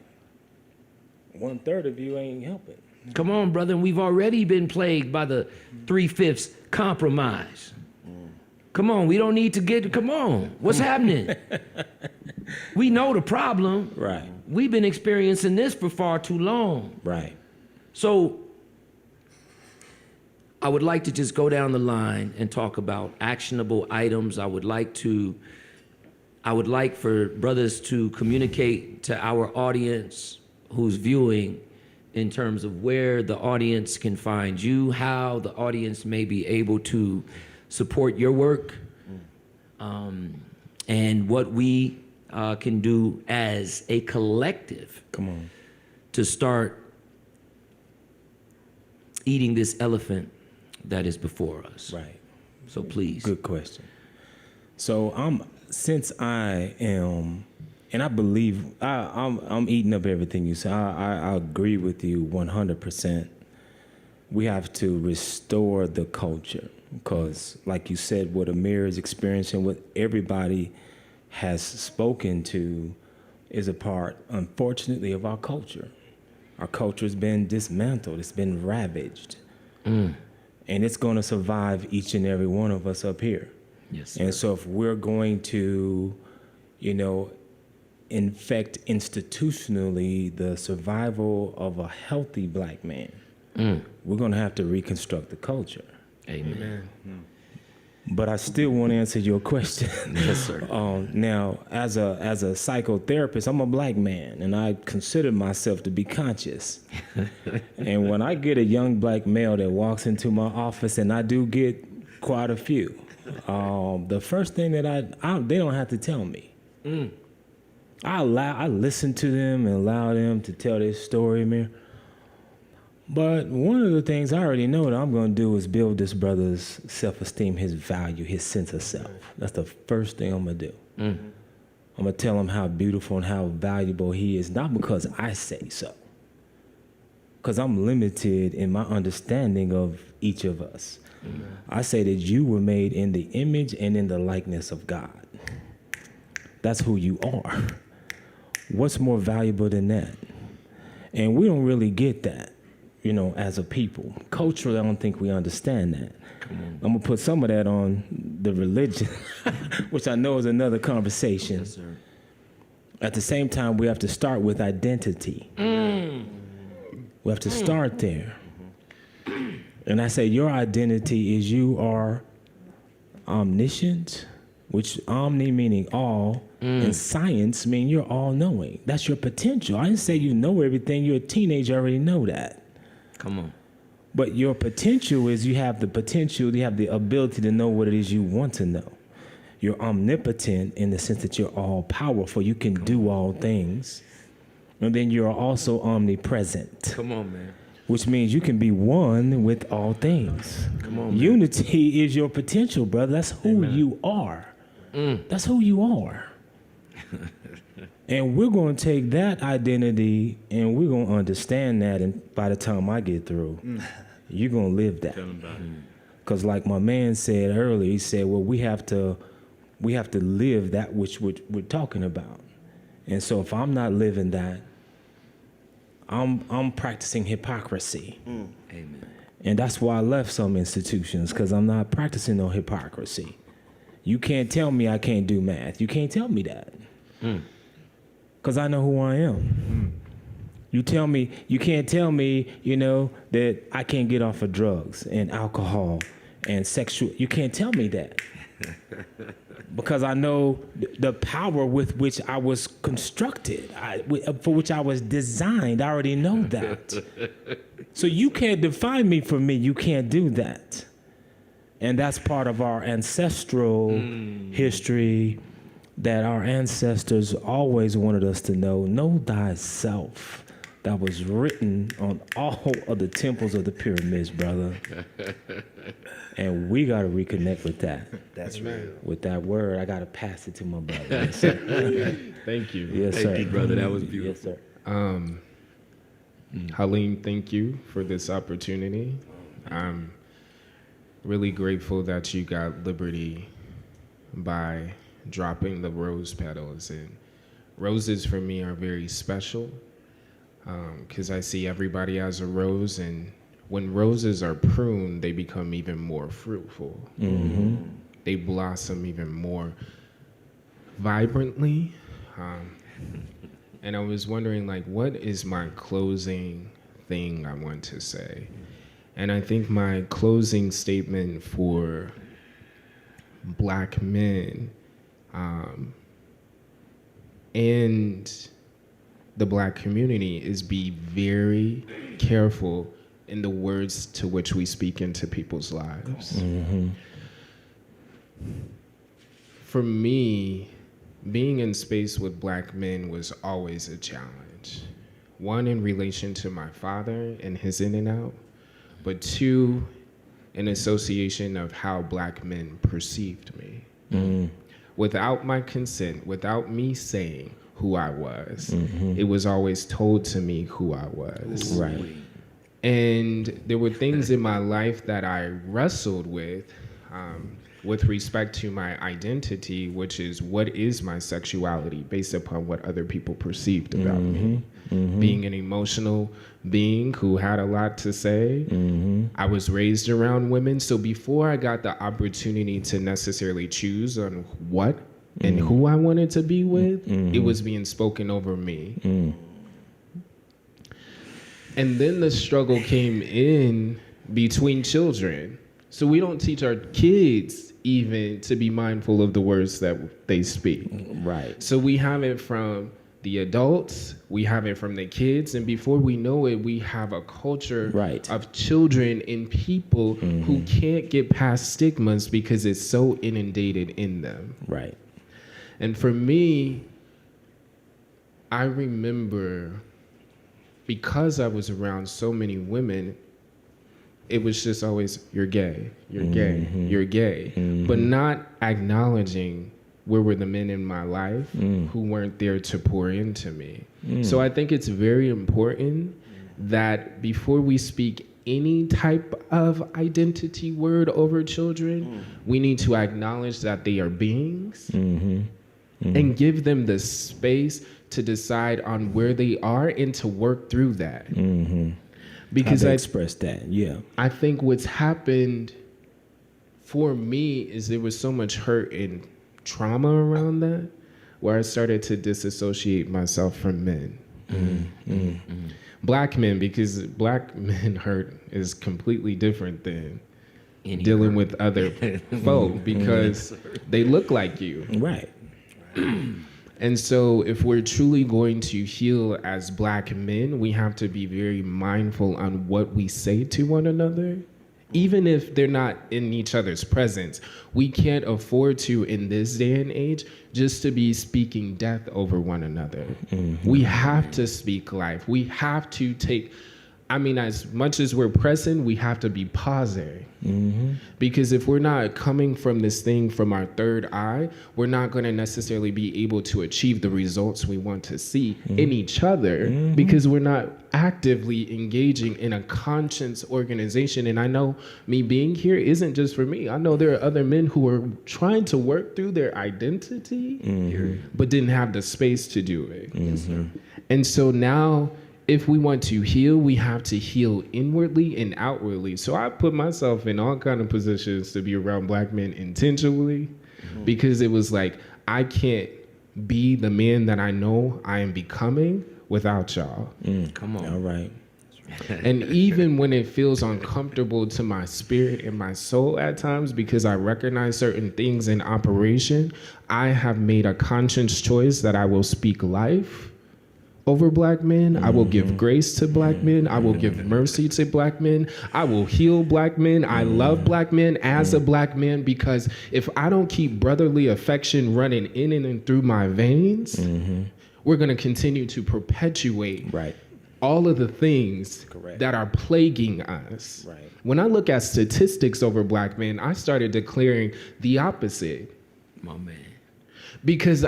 1/3 of you ain't helping. Come on, brother. And we've already been plagued by the 3/5 compromise. Come on, we don't need to come on. What's happening? We know the problem. Right. We've been experiencing this for far too long. Right. So I would like to just go down the line and talk about actionable items. I would like for brothers to communicate to our audience who's viewing in terms of where the audience can find you, how the audience may be able to support your work, and what we can do as a collective to start eating this elephant that is before us. Right. So please. Good question. So since I am, and I believe I'm eating up everything you say. I agree with you 100%. We have to restore the culture because, like you said, what Amir is experiencing, what everybody has spoken to, is a part, unfortunately, of our culture. Our culture has been dismantled. It's been ravaged. And it's going to survive each and every one of us up here. Yes, sir. And so if we're going to, infect institutionally the survival of a healthy black man, we're going to have to reconstruct the culture. Amen. But I still want to answer your question. Yes, sir. Now, as a psychotherapist, I'm a black man, and I consider myself to be conscious. And when I get a young black male that walks into my office, and I do get quite a few, the first thing that they don't have to tell me. I listen to them and allow them to tell their story, Amir. But one of the things I already know that I'm going to do is build this brother's self-esteem, his value, his sense of self. That's the first thing I'm going to do. I'm going to tell him how beautiful and how valuable he is, not because I say so, because I'm limited in my understanding of each of us. I say that you were made in the image and in the likeness of God. That's who you are. What's more valuable than that? And we don't really get that. As a people. Culturally, I don't think we understand that. I'm going to put some of that on the religion, which I know is another conversation. Yes, sir. At the same time, we have to start with identity. We have to start there. And I say your identity is you are omniscient, which omni meaning all, and science mean you're all-knowing. That's your potential. I didn't say you know everything. You're a teenager, already know that. Come on. But your potential is you have the potential, you have the ability to know what it is you want to know. You're omnipotent in the sense that you're all powerful. You can do all things. And then you're also omnipresent. Come on, man. which means you can be one with all things. Come on, man. Unity is your potential, brother. That's who you are. That's who you are. And we're going to take that identity and we're going to understand that. And by the time I get through, you're going to live that. Because like my man said earlier, he said, well, we have to live that which we're talking about. And so if I'm not living that, I'm practicing hypocrisy. Amen. And that's why I left some institutions, because I'm not practicing no hypocrisy. You can't tell me I can't do math. You can't tell me that. Because I know who I am. You can't tell me, that I can't get off of drugs and alcohol and sexual. You can't tell me that. Because I know the power with which I was constructed, for which I was designed. I already know that. So you can't define me for me. You can't do that. And that's part of our ancestral history that our ancestors always wanted us to know thyself. That was written on all of the temples of the pyramids, brother. And we got to reconnect with that. That's right. With that word, I got to pass it to my brother. Yes, sir. Thank you. Yes, sir. Thank you, brother. That was beautiful. Yes, sir. Halim, thank you for this opportunity. I'm really grateful that you got liberty by dropping the rose petals. And roses for me are very special because I see everybody as a rose, and when roses are pruned, they become even more fruitful. They blossom even more vibrantly. And I was wondering, what is my closing thing I want to say? And I think my closing statement for Black men and the Black community is be very careful in the words to which we speak into people's lives. For me, being in space with Black men was always a challenge. One, in relation to my father and his in and out, but two, an association of how Black men perceived me. Without my consent, without me saying who I was, it was always told to me who I was. Right. And there were things in my life that I wrestled with respect to my identity, which is what is my sexuality based upon what other people perceived about me. Being an emotional being who had a lot to say. I was raised around women, so before I got the opportunity to necessarily choose on what and who I wanted to be with, it was being spoken over me. And then the struggle came in between children. So we don't teach our kids even to be mindful of the words that they speak. Right. So we have it from the adults, we have it from the kids, and before we know it, we have a culture of children and people who can't get past stigmas because it's so inundated in them. Right. And for me, I remember, because I was around so many women, it was just always, you're gay, you're gay, you're gay, but not acknowledging where were the men in my life who weren't there to pour into me. So I think it's very important that before we speak any type of identity word over children, we need to acknowledge that they are beings and give them the space to decide on where they are and to work through that. Because I express that, I think what's happened for me is there was so much hurt and trauma around that, where I started to disassociate myself from men. Black men, because Black men hurt is completely different than dealing with other folk, because they look like you. Right. And so if we're truly going to heal as Black men, we have to be very mindful on what we say to one another. Even if they're not in each other's presence, we can't afford to, in this day and age, just to be speaking death over one another. We have to speak life. We have to take I mean, as much as we're present, we have to be pausing. Because if we're not coming from this thing from our third eye, we're not going to necessarily be able to achieve the results we want to see in each other, because we're not actively engaging in a conscious organization. And I know me being here isn't just for me. I know there are other men who are trying to work through their identity, but didn't have the space to do it. And so now, if we want to heal, we have to heal inwardly and outwardly. So I put myself in all kind of positions to be around black men intentionally, because it was like, I can't be the man that I know I am becoming without y'all. Come on. All right. And even when it feels uncomfortable to my spirit and my soul at times, because I recognize certain things in operation, I have made a conscious choice that I will speak life over black men. I will give grace to black men. I will give mercy to black men. I will heal black men. I love black men as a black man, because if I don't keep brotherly affection running in and through my veins, we're going to continue to perpetuate all of the things that are plaguing us. When I look at statistics over black men, I started declaring the opposite. My man. Because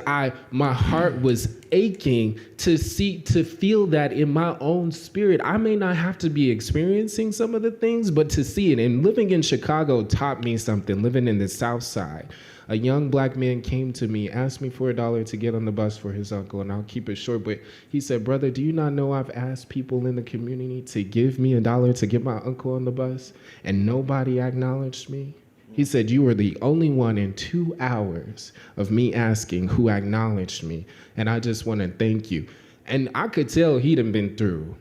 my heart was aching to feel that in my own spirit. I may not have to be experiencing some of the things, but to see it. And living in Chicago taught me something. Living in the South Side, a young black man came to me, asked me for $1 to get on the bus for his uncle, and I'll keep it short, but he said, "Brother, do you not know I've asked people in the community to give me $1 to get my uncle on the bus, and nobody acknowledged me?" He said, "You were the only one in 2 hours of me asking who acknowledged me. And I just want to thank you." And I could tell he'd been through.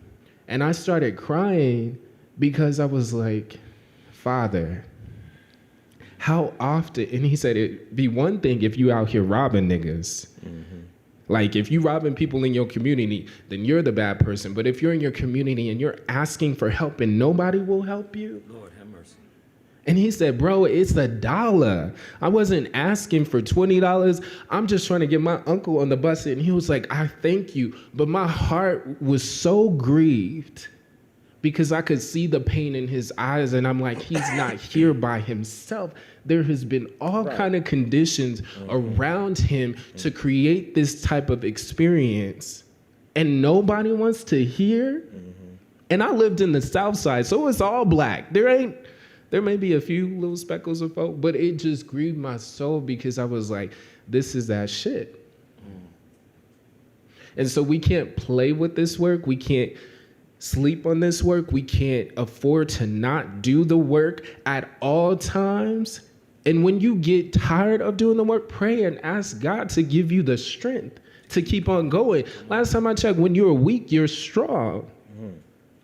And I started crying because I was like, "Father, how often?" And he said, "It'd be one thing if you out here robbing niggas. Like if you robbing people in your community, then you're the bad person. But if you're in your community and you're asking for help and nobody will help you." Lord have mercy. And he said, "Bro, it's $1. I wasn't asking for $20. I'm just trying to get my uncle on the bus." And he was like, "I thank you." But my heart was so grieved because I could see the pain in his eyes. And I'm like, he's not here by himself. There has been all kind of conditions around him to create this type of experience. And nobody wants to hear. And I lived in the South Side, so it's all black. There may be a few little speckles of folk, but it just grieved my soul because I was like, this is that shit. And so we can't play with this work. We can't sleep on this work. We can't afford to not do the work at all times. And when you get tired of doing the work, pray and ask God to give you the strength to keep on going. Last time I checked, when you're weak, you're strong.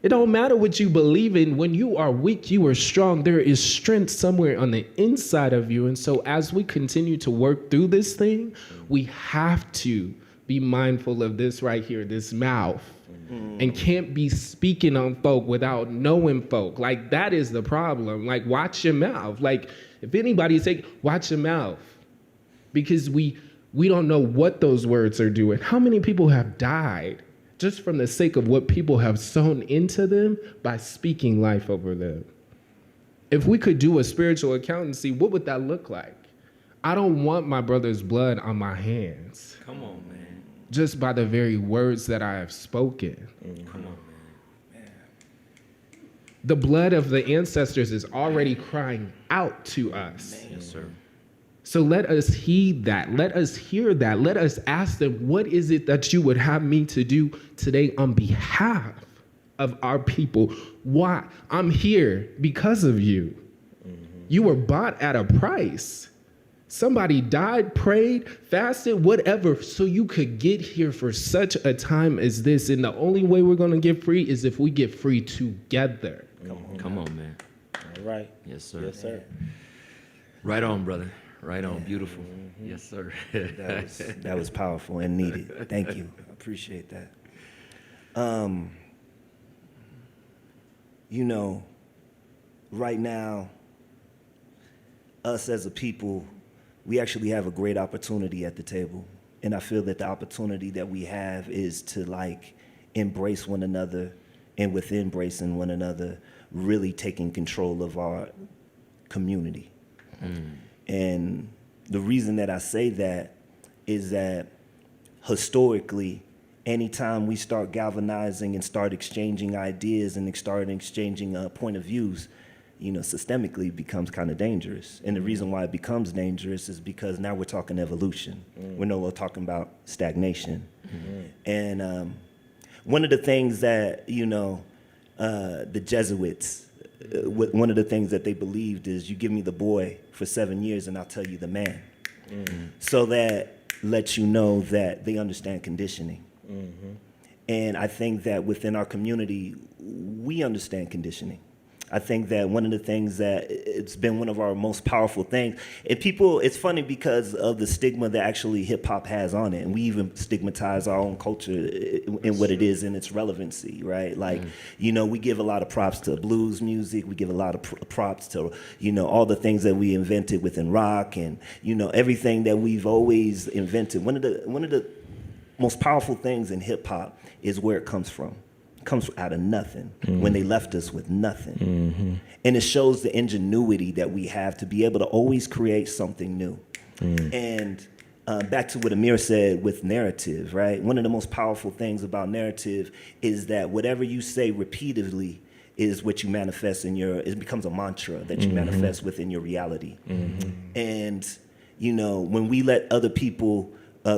It don't matter what you believe in. When you are weak, you are strong. There is strength somewhere on the inside of you. And so as we continue to work through this thing, we have to be mindful of this right here, this mouth. And can't be speaking on folk without knowing folk. Like, that is the problem. Like, watch your mouth. Like, if anybody's saying, watch your mouth. Because we don't know what those words are doing. How many people have died just from the sake of what people have sown into them by speaking life over them? If we could do a spiritual accountancy, what would that look like? I don't want my brother's blood on my hands. Come on, man. Just by the very words that I have spoken. Come on, man. The blood of the ancestors is already crying out to us. Yes, sir. So let us heed that. Let us hear that. Let us ask them, what is it that you would have me to do today on behalf of our people? Why? I'm here because of you. You were bought at a price. Somebody died, prayed, fasted, whatever, so you could get here for such a time as this. And the only way we're going to get free is if we get free together. Come on, man. All right. Yes, sir. Yes, sir. Right on, brother. Right on. Beautiful. Yes, sir. That was powerful and needed. Thank you. I appreciate that. You know, right now, us as a people, we actually have a great opportunity at the table. And I feel that the opportunity that we have is to like embrace one another and with embracing one another, really taking control of our community. And the reason that I say that is that historically, anytime we start galvanizing and start exchanging ideas and start exchanging point of views, systemically it becomes kind of dangerous. And the reason why it becomes dangerous is because now we're talking evolution. We're no longer talking about stagnation. And one of the things that, the Jesuits, one of the things that they believed is, you give me the boy for 7 years and I'll tell you the man. So that lets you know that they understand conditioning. And I think that within our community, we understand conditioning. I think that one of the things that it's been one of our most powerful things, and people, it's funny because of the stigma that actually hip hop has on it. And we even stigmatize our own culture in what it is and its relevancy, right? Like, we give a lot of props to blues music. We give a lot of props to, all the things that we invented within rock and, everything that we've always invented. One of the most powerful things in hip hop is where it comes from. Comes out of nothing, when they left us with nothing. And it shows the ingenuity that we have to be able to always create something new. And back to what Amir said with narrative, right? One of the most powerful things about narrative is that whatever you say repeatedly is what you manifest it becomes a mantra that you manifest within your reality. And, when we let other people,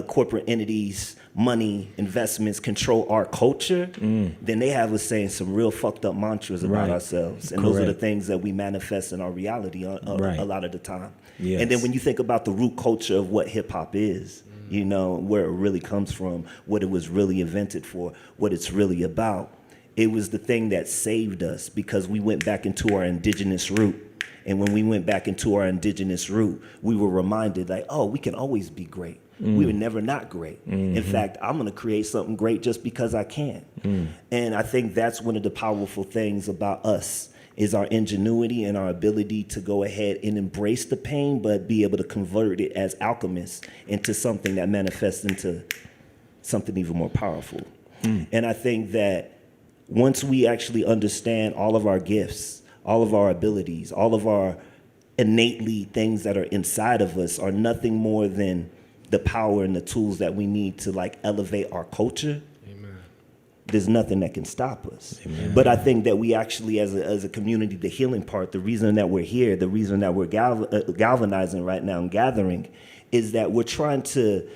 corporate entities, money, investments control our culture, then they have us saying some real fucked up mantras about ourselves. And those are the things that we manifest in our reality a lot of the time. Yes. And then when you think about the root culture of what hip hop is, where it really comes from, what it was really invented for, what it's really about, it was the thing that saved us because we went back into our indigenous root. And when we went back into our indigenous root, we were reminded like, oh, we can always be great. We were never not great. In fact, I'm going to create something great just because I can. And I think that's one of the powerful things about us is our ingenuity and our ability to go ahead and embrace the pain, but be able to convert it as alchemists into something that manifests into something even more powerful. And I think that once we actually understand all of our gifts, all of our abilities, all of our innately things that are inside of us are nothing more than the power and the tools that we need to elevate our culture. Amen. There's nothing that can stop us. Amen. But I think that we actually, as a community, the healing part, the reason that we're here, the reason that we're galvanizing right now and gathering, is that we're trying to,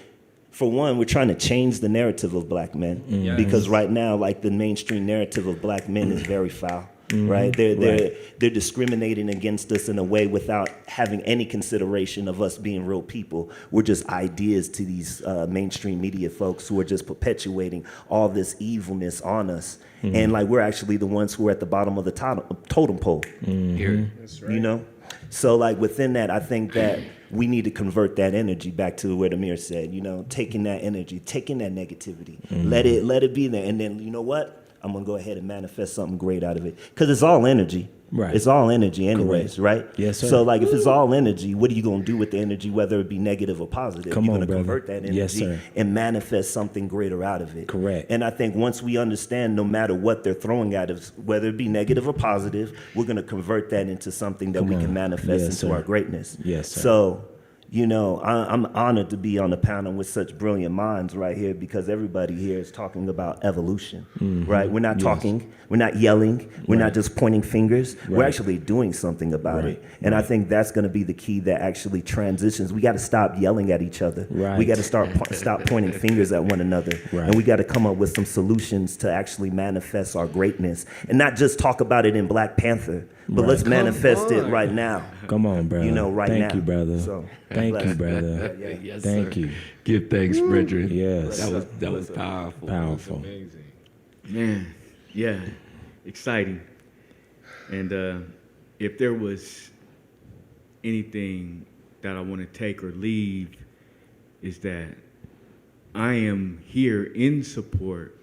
for one, we're trying to change the narrative of black men. Yes. Because right now, the mainstream narrative of black men is very foul. Right? They're discriminating against us in a way without having any consideration of us being real people. We're just ideas to these mainstream media folks who are just perpetuating all this evilness on us. And we're actually the ones who are at the bottom of the totem pole. That's right. So within that, I think that we need to convert that energy back to what Amir said, taking that energy, taking that negativity, let it be there. And then, you know what? I'm going to go ahead and manifest something great out of it. Because it's all energy. Right. It's all energy anyways, right? Yes, sir. So, if it's all energy, what are you going to do with the energy, whether it be negative or positive? You're going to convert that energy and manifest something greater out of it. Correct. And I think once we understand, no matter what they're throwing at us, whether it be negative or positive, we're going to convert that into something that we can manifest into our greatness. Yes, sir. So, I'm honored to be on the panel with such brilliant minds right here because everybody here is talking about evolution, right? We're not talking, we're not yelling, we're not just pointing fingers. We're actually doing something about it. And I think that's going to be the key that actually transitions. We got to stop yelling at each other. We got to stop pointing fingers at one another. And we got to come up with some solutions to actually manifest our greatness and not just talk about it in Black Panther. But let's manifest it right now. Come on, brother. Right now. Thank you, brother. So, thank you, brother. Yes, Thank sir. you. Give thanks, brethren. Yes. That was powerful. Powerful. Amazing. Man, yeah, exciting. And if there was anything that I want to take or leave, is that I am here in support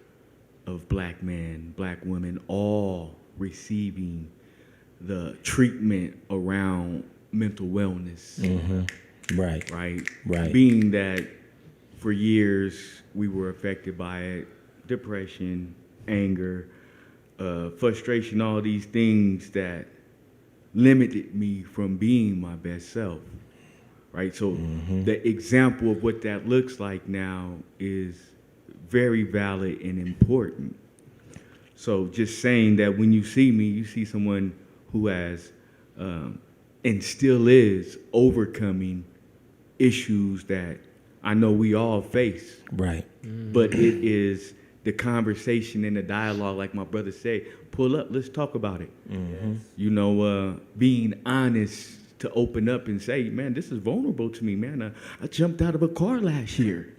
of black men, black women, all receiving the treatment around mental wellness. Right. Being that for years we were affected by it, depression, anger, frustration, all these things that limited me from being my best self, right? So the example of what that looks like now is very valid and important. So just saying that when you see me, you see someone who has and still is overcoming issues that I know we all face. Right. But it is the conversation and the dialogue, like my brother said, pull up, let's talk about it. You know, being honest to open up and say, man, this is vulnerable to me, man. I jumped out of a car last year,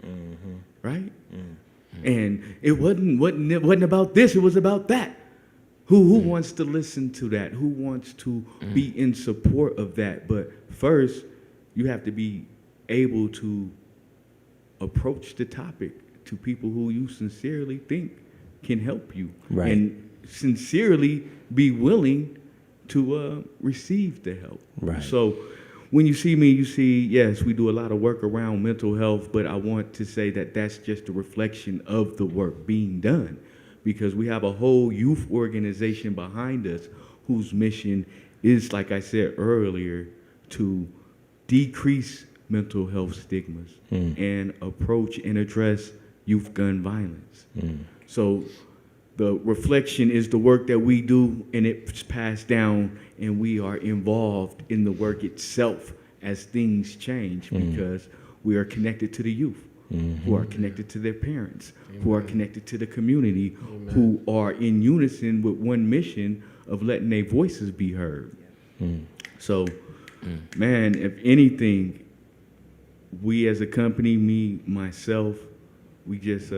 right? And it wasn't about this, it was about that. Who wants to listen to that? Who wants to be in support of that? But first, you have to be able to approach the topic to people who you sincerely think can help you. Right. And sincerely be willing to receive the help. Right. So when you see me, you see, yes, we do a lot of work around mental health, but I want to say that that's just a reflection of the work being done, because we have a whole youth organization behind us whose mission is, like I said earlier, to decrease mental health stigmas and approach and address youth gun violence. So the reflection is the work that we do, and it's passed down, and we are involved in the work itself as things change, because we are connected to the youth, who are connected to their parents, who are connected to the community, who are in unison with one mission of letting their voices be heard. So, man, if anything, we as a company, me, myself, we just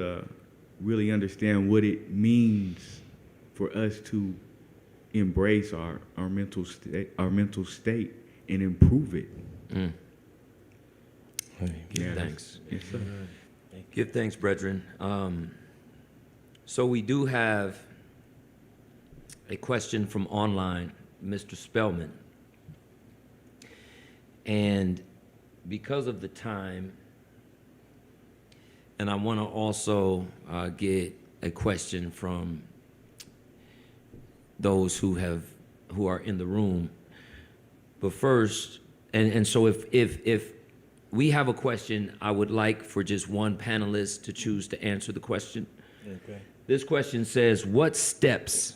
really understand what it means for us to embrace our mental state and improve it. Give thanks. Yes, sir. Give thanks, brethren. So we do have a question from online, Mr. Spellman. And because of the time, and I want to also get a question from those who are in the room. But first, and so if we have a question, I would like for just one panelist to choose to answer the question. Okay. This question says, what steps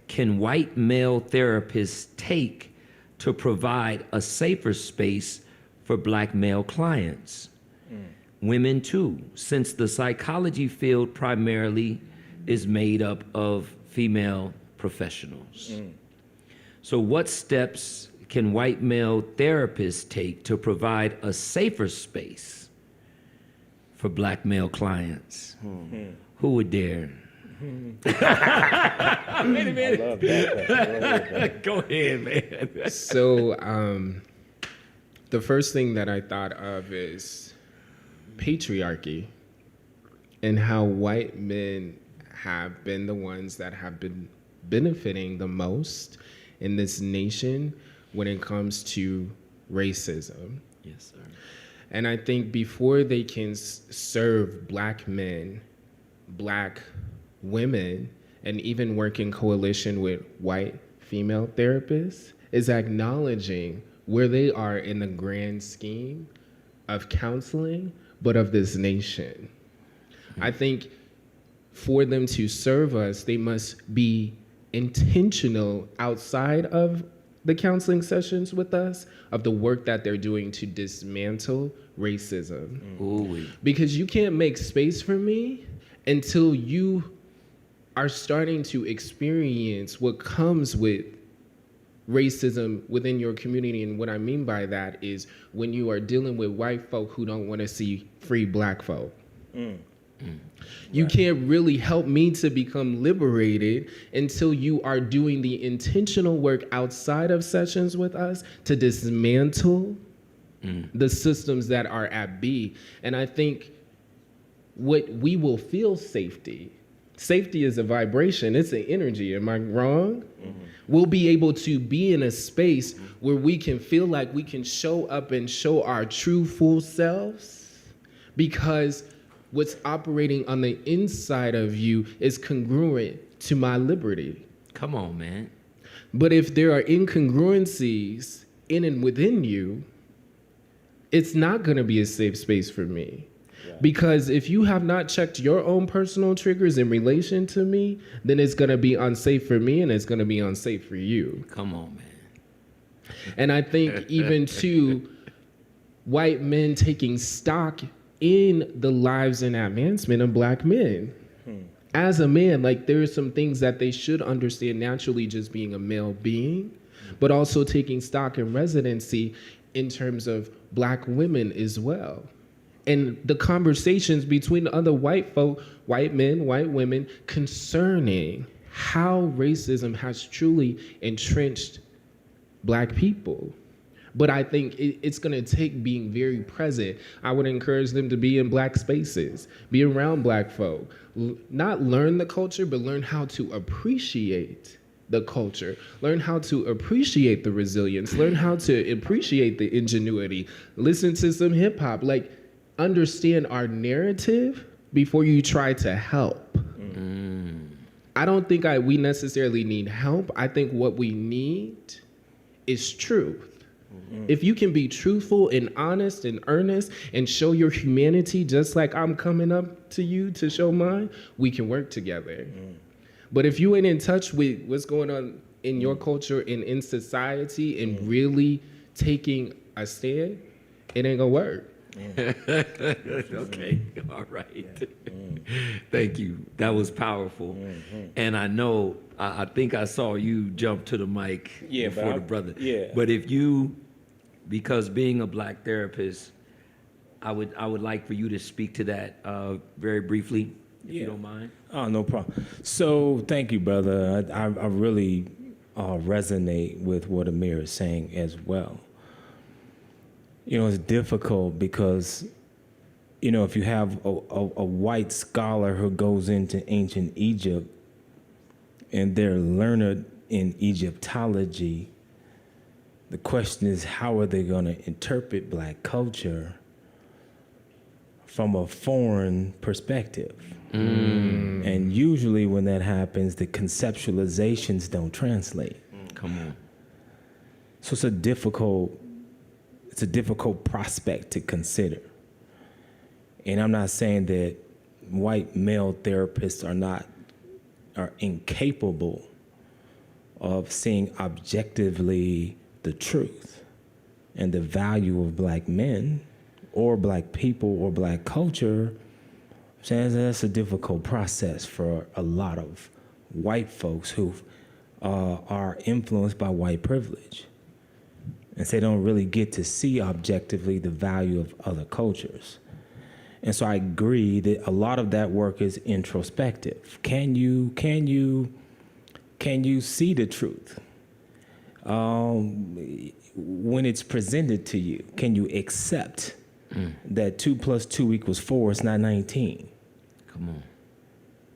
can white male therapists take to provide a safer space for black male clients? Women too, since the psychology field primarily is made up of female professionals. So what steps can white male therapists take to provide a safer space for black male clients? Who would dare? Wait a minute. I love that. Go ahead, man. So the first thing that I thought of is patriarchy and how white men have been the ones that have been benefiting the most in this nation when it comes to racism. Yes, sir. And I think before they can serve black men, black women, and even work in coalition with white female therapists, is acknowledging where they are in the grand scheme of counseling, but of this nation. I think for them to serve us, they must be intentional outside of the counseling sessions with us of the work that they're doing to dismantle racism. Ooh. Because you can't make space for me until you are starting to experience what comes with racism within your community. And what I mean by that is when you are dealing with white folk who don't want to see free black folk. You can't really help me to become liberated until you are doing the intentional work outside of sessions with us to dismantle the systems that are at B. And I think what we will feel safety is a vibration, it's an energy, am I wrong? We'll be able to be in a space where we can feel like we can show up and show our true full selves, because what's operating on the inside of you is congruent to my liberty. Come on, man. But if there are incongruencies in and within you, it's not going to be a safe space for me. Right. Because if you have not checked your own personal triggers in relation to me, then it's going to be unsafe for me and it's going to be unsafe for you. Come on, man. And I think even too, white men taking stock in the lives and advancement of black men. As a man, like, there are some things that they should understand naturally just being a male being, but also taking stock in residency in terms of black women as well. And the conversations between other white folk, white men, white women, concerning how racism has truly entrenched black people. But I think it's going to take being very present. I would encourage them to be in black spaces, be around black folk, not learn the culture, but learn how to appreciate the culture, learn how to appreciate the resilience, learn how to appreciate the ingenuity, listen to some hip hop, like understand our narrative before you try to help. I don't think we necessarily need help. I think what we need is truth. If you can be truthful and honest and earnest and show your humanity just like I'm coming up to you to show mine, we can work together. But if you ain't in touch with what's going on in your culture and in society and really taking a stand, it ain't gonna work. Okay, all right. Thank you. That was powerful. And I know, I think I saw you jump to the mic before the brother. Yeah. But if you, because being a black therapist, I would like for you to speak to that very briefly, if you don't mind. Oh, no problem. So thank you, brother. I really resonate with what Amir is saying as well. You know, it's difficult because, you know, if you have a white scholar who goes into ancient Egypt and they're learned in Egyptology, the question is, how are they going to interpret black culture from a foreign perspective? And usually when that happens, the conceptualizations don't translate. Come on. So it's a difficult prospect to consider. And I'm not saying that white male therapists are incapable of seeing objectively the truth and the value of black men or black people or black culture. I'm saying that's a difficult process for a lot of white folks who are influenced by white privilege. And so they don't really get to see objectively the value of other cultures. And so I agree that a lot of that work is introspective. Can you see the truth? When it's presented to you, can you accept that 2 + 2 = 4, it's not 19? Come on.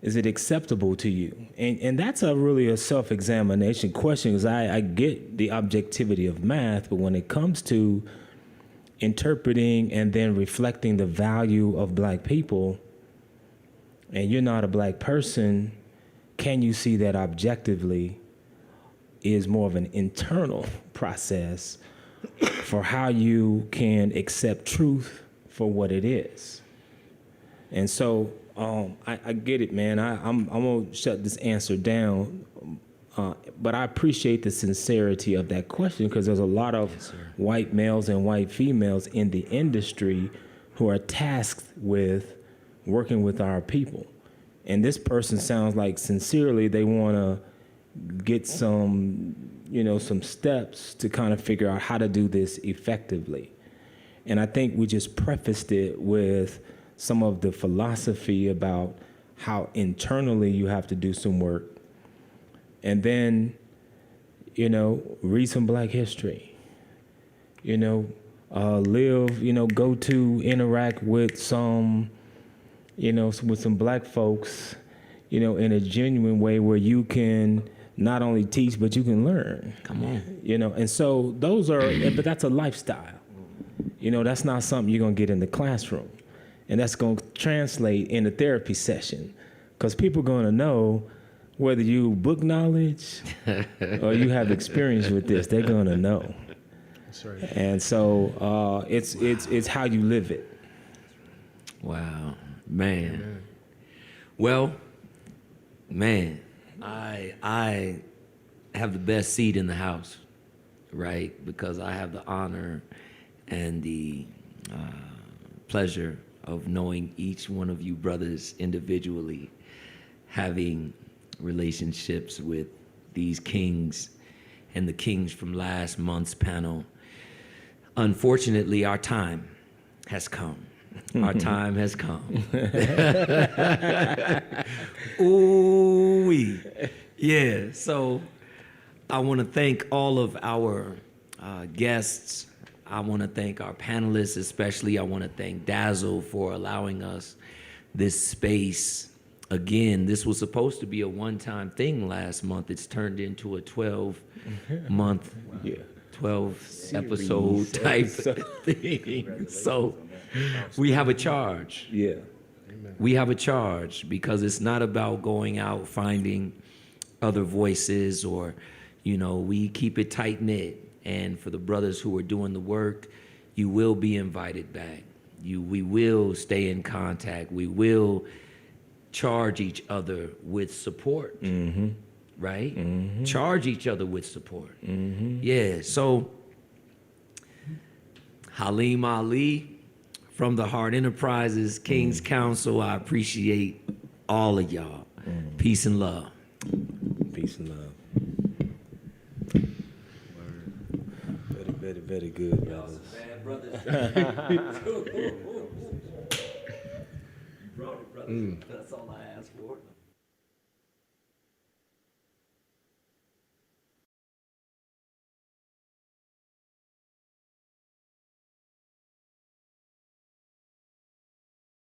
Is it acceptable to you? And that's really a self-examination question, because I get the objectivity of math, but when it comes to interpreting and then reflecting the value of black people, and you're not a black person, can you see that objectively is more of an internal process for how you can accept truth for what it is. And so I get it, man. I'm going to shut this answer down, but I appreciate the sincerity of that question, because there's a lot of white males and white females in the industry who are tasked with working with our people. And this person sounds like sincerely they want to get some steps to kind of figure out how to do this effectively. And I think we just prefaced it with some of the philosophy about how internally you have to do some work. And then, read some black history. Live, go to interact with some, with some black folks, in a genuine way where you can not only teach, but you can learn. Come on. And so those are, but that's a lifestyle. That's not something you're going to get in the classroom. And that's going to translate in a therapy session, because people are going to know whether you book knowledge or you have experience with this, they're gonna know. That's right. And so it's how you live it. Wow, man. Amen. Well, man, I have the best seat in the house, right? Because I have the honor and the pleasure of knowing each one of you brothers individually, having relationships with these kings and the kings from last month's panel. Unfortunately, our time has come. Our time has come. Ooh-wee. Yeah, so I want to thank all of our guests. I want to thank our panelists, especially. I want to thank Dazzle for allowing us this space. Again, this was supposed to be a one-time thing last month. It's turned into a 12-month, 12-episode type thing. So we have a charge. Yeah. We have a charge because it's not about going out finding other voices or, we keep it tight-knit. And for the brothers who are doing the work, you will be invited back. We will stay in contact. We will charge each other with support, right? Mm-hmm. Charge each other with support. Mm-hmm. Yeah, so Halim Ali from the Heart Enterprises, King's Council, I appreciate all of y'all. Peace and love. Peace and love. Very, very good, brothers. Bad brothers. You brought it, brother. That's all I asked for.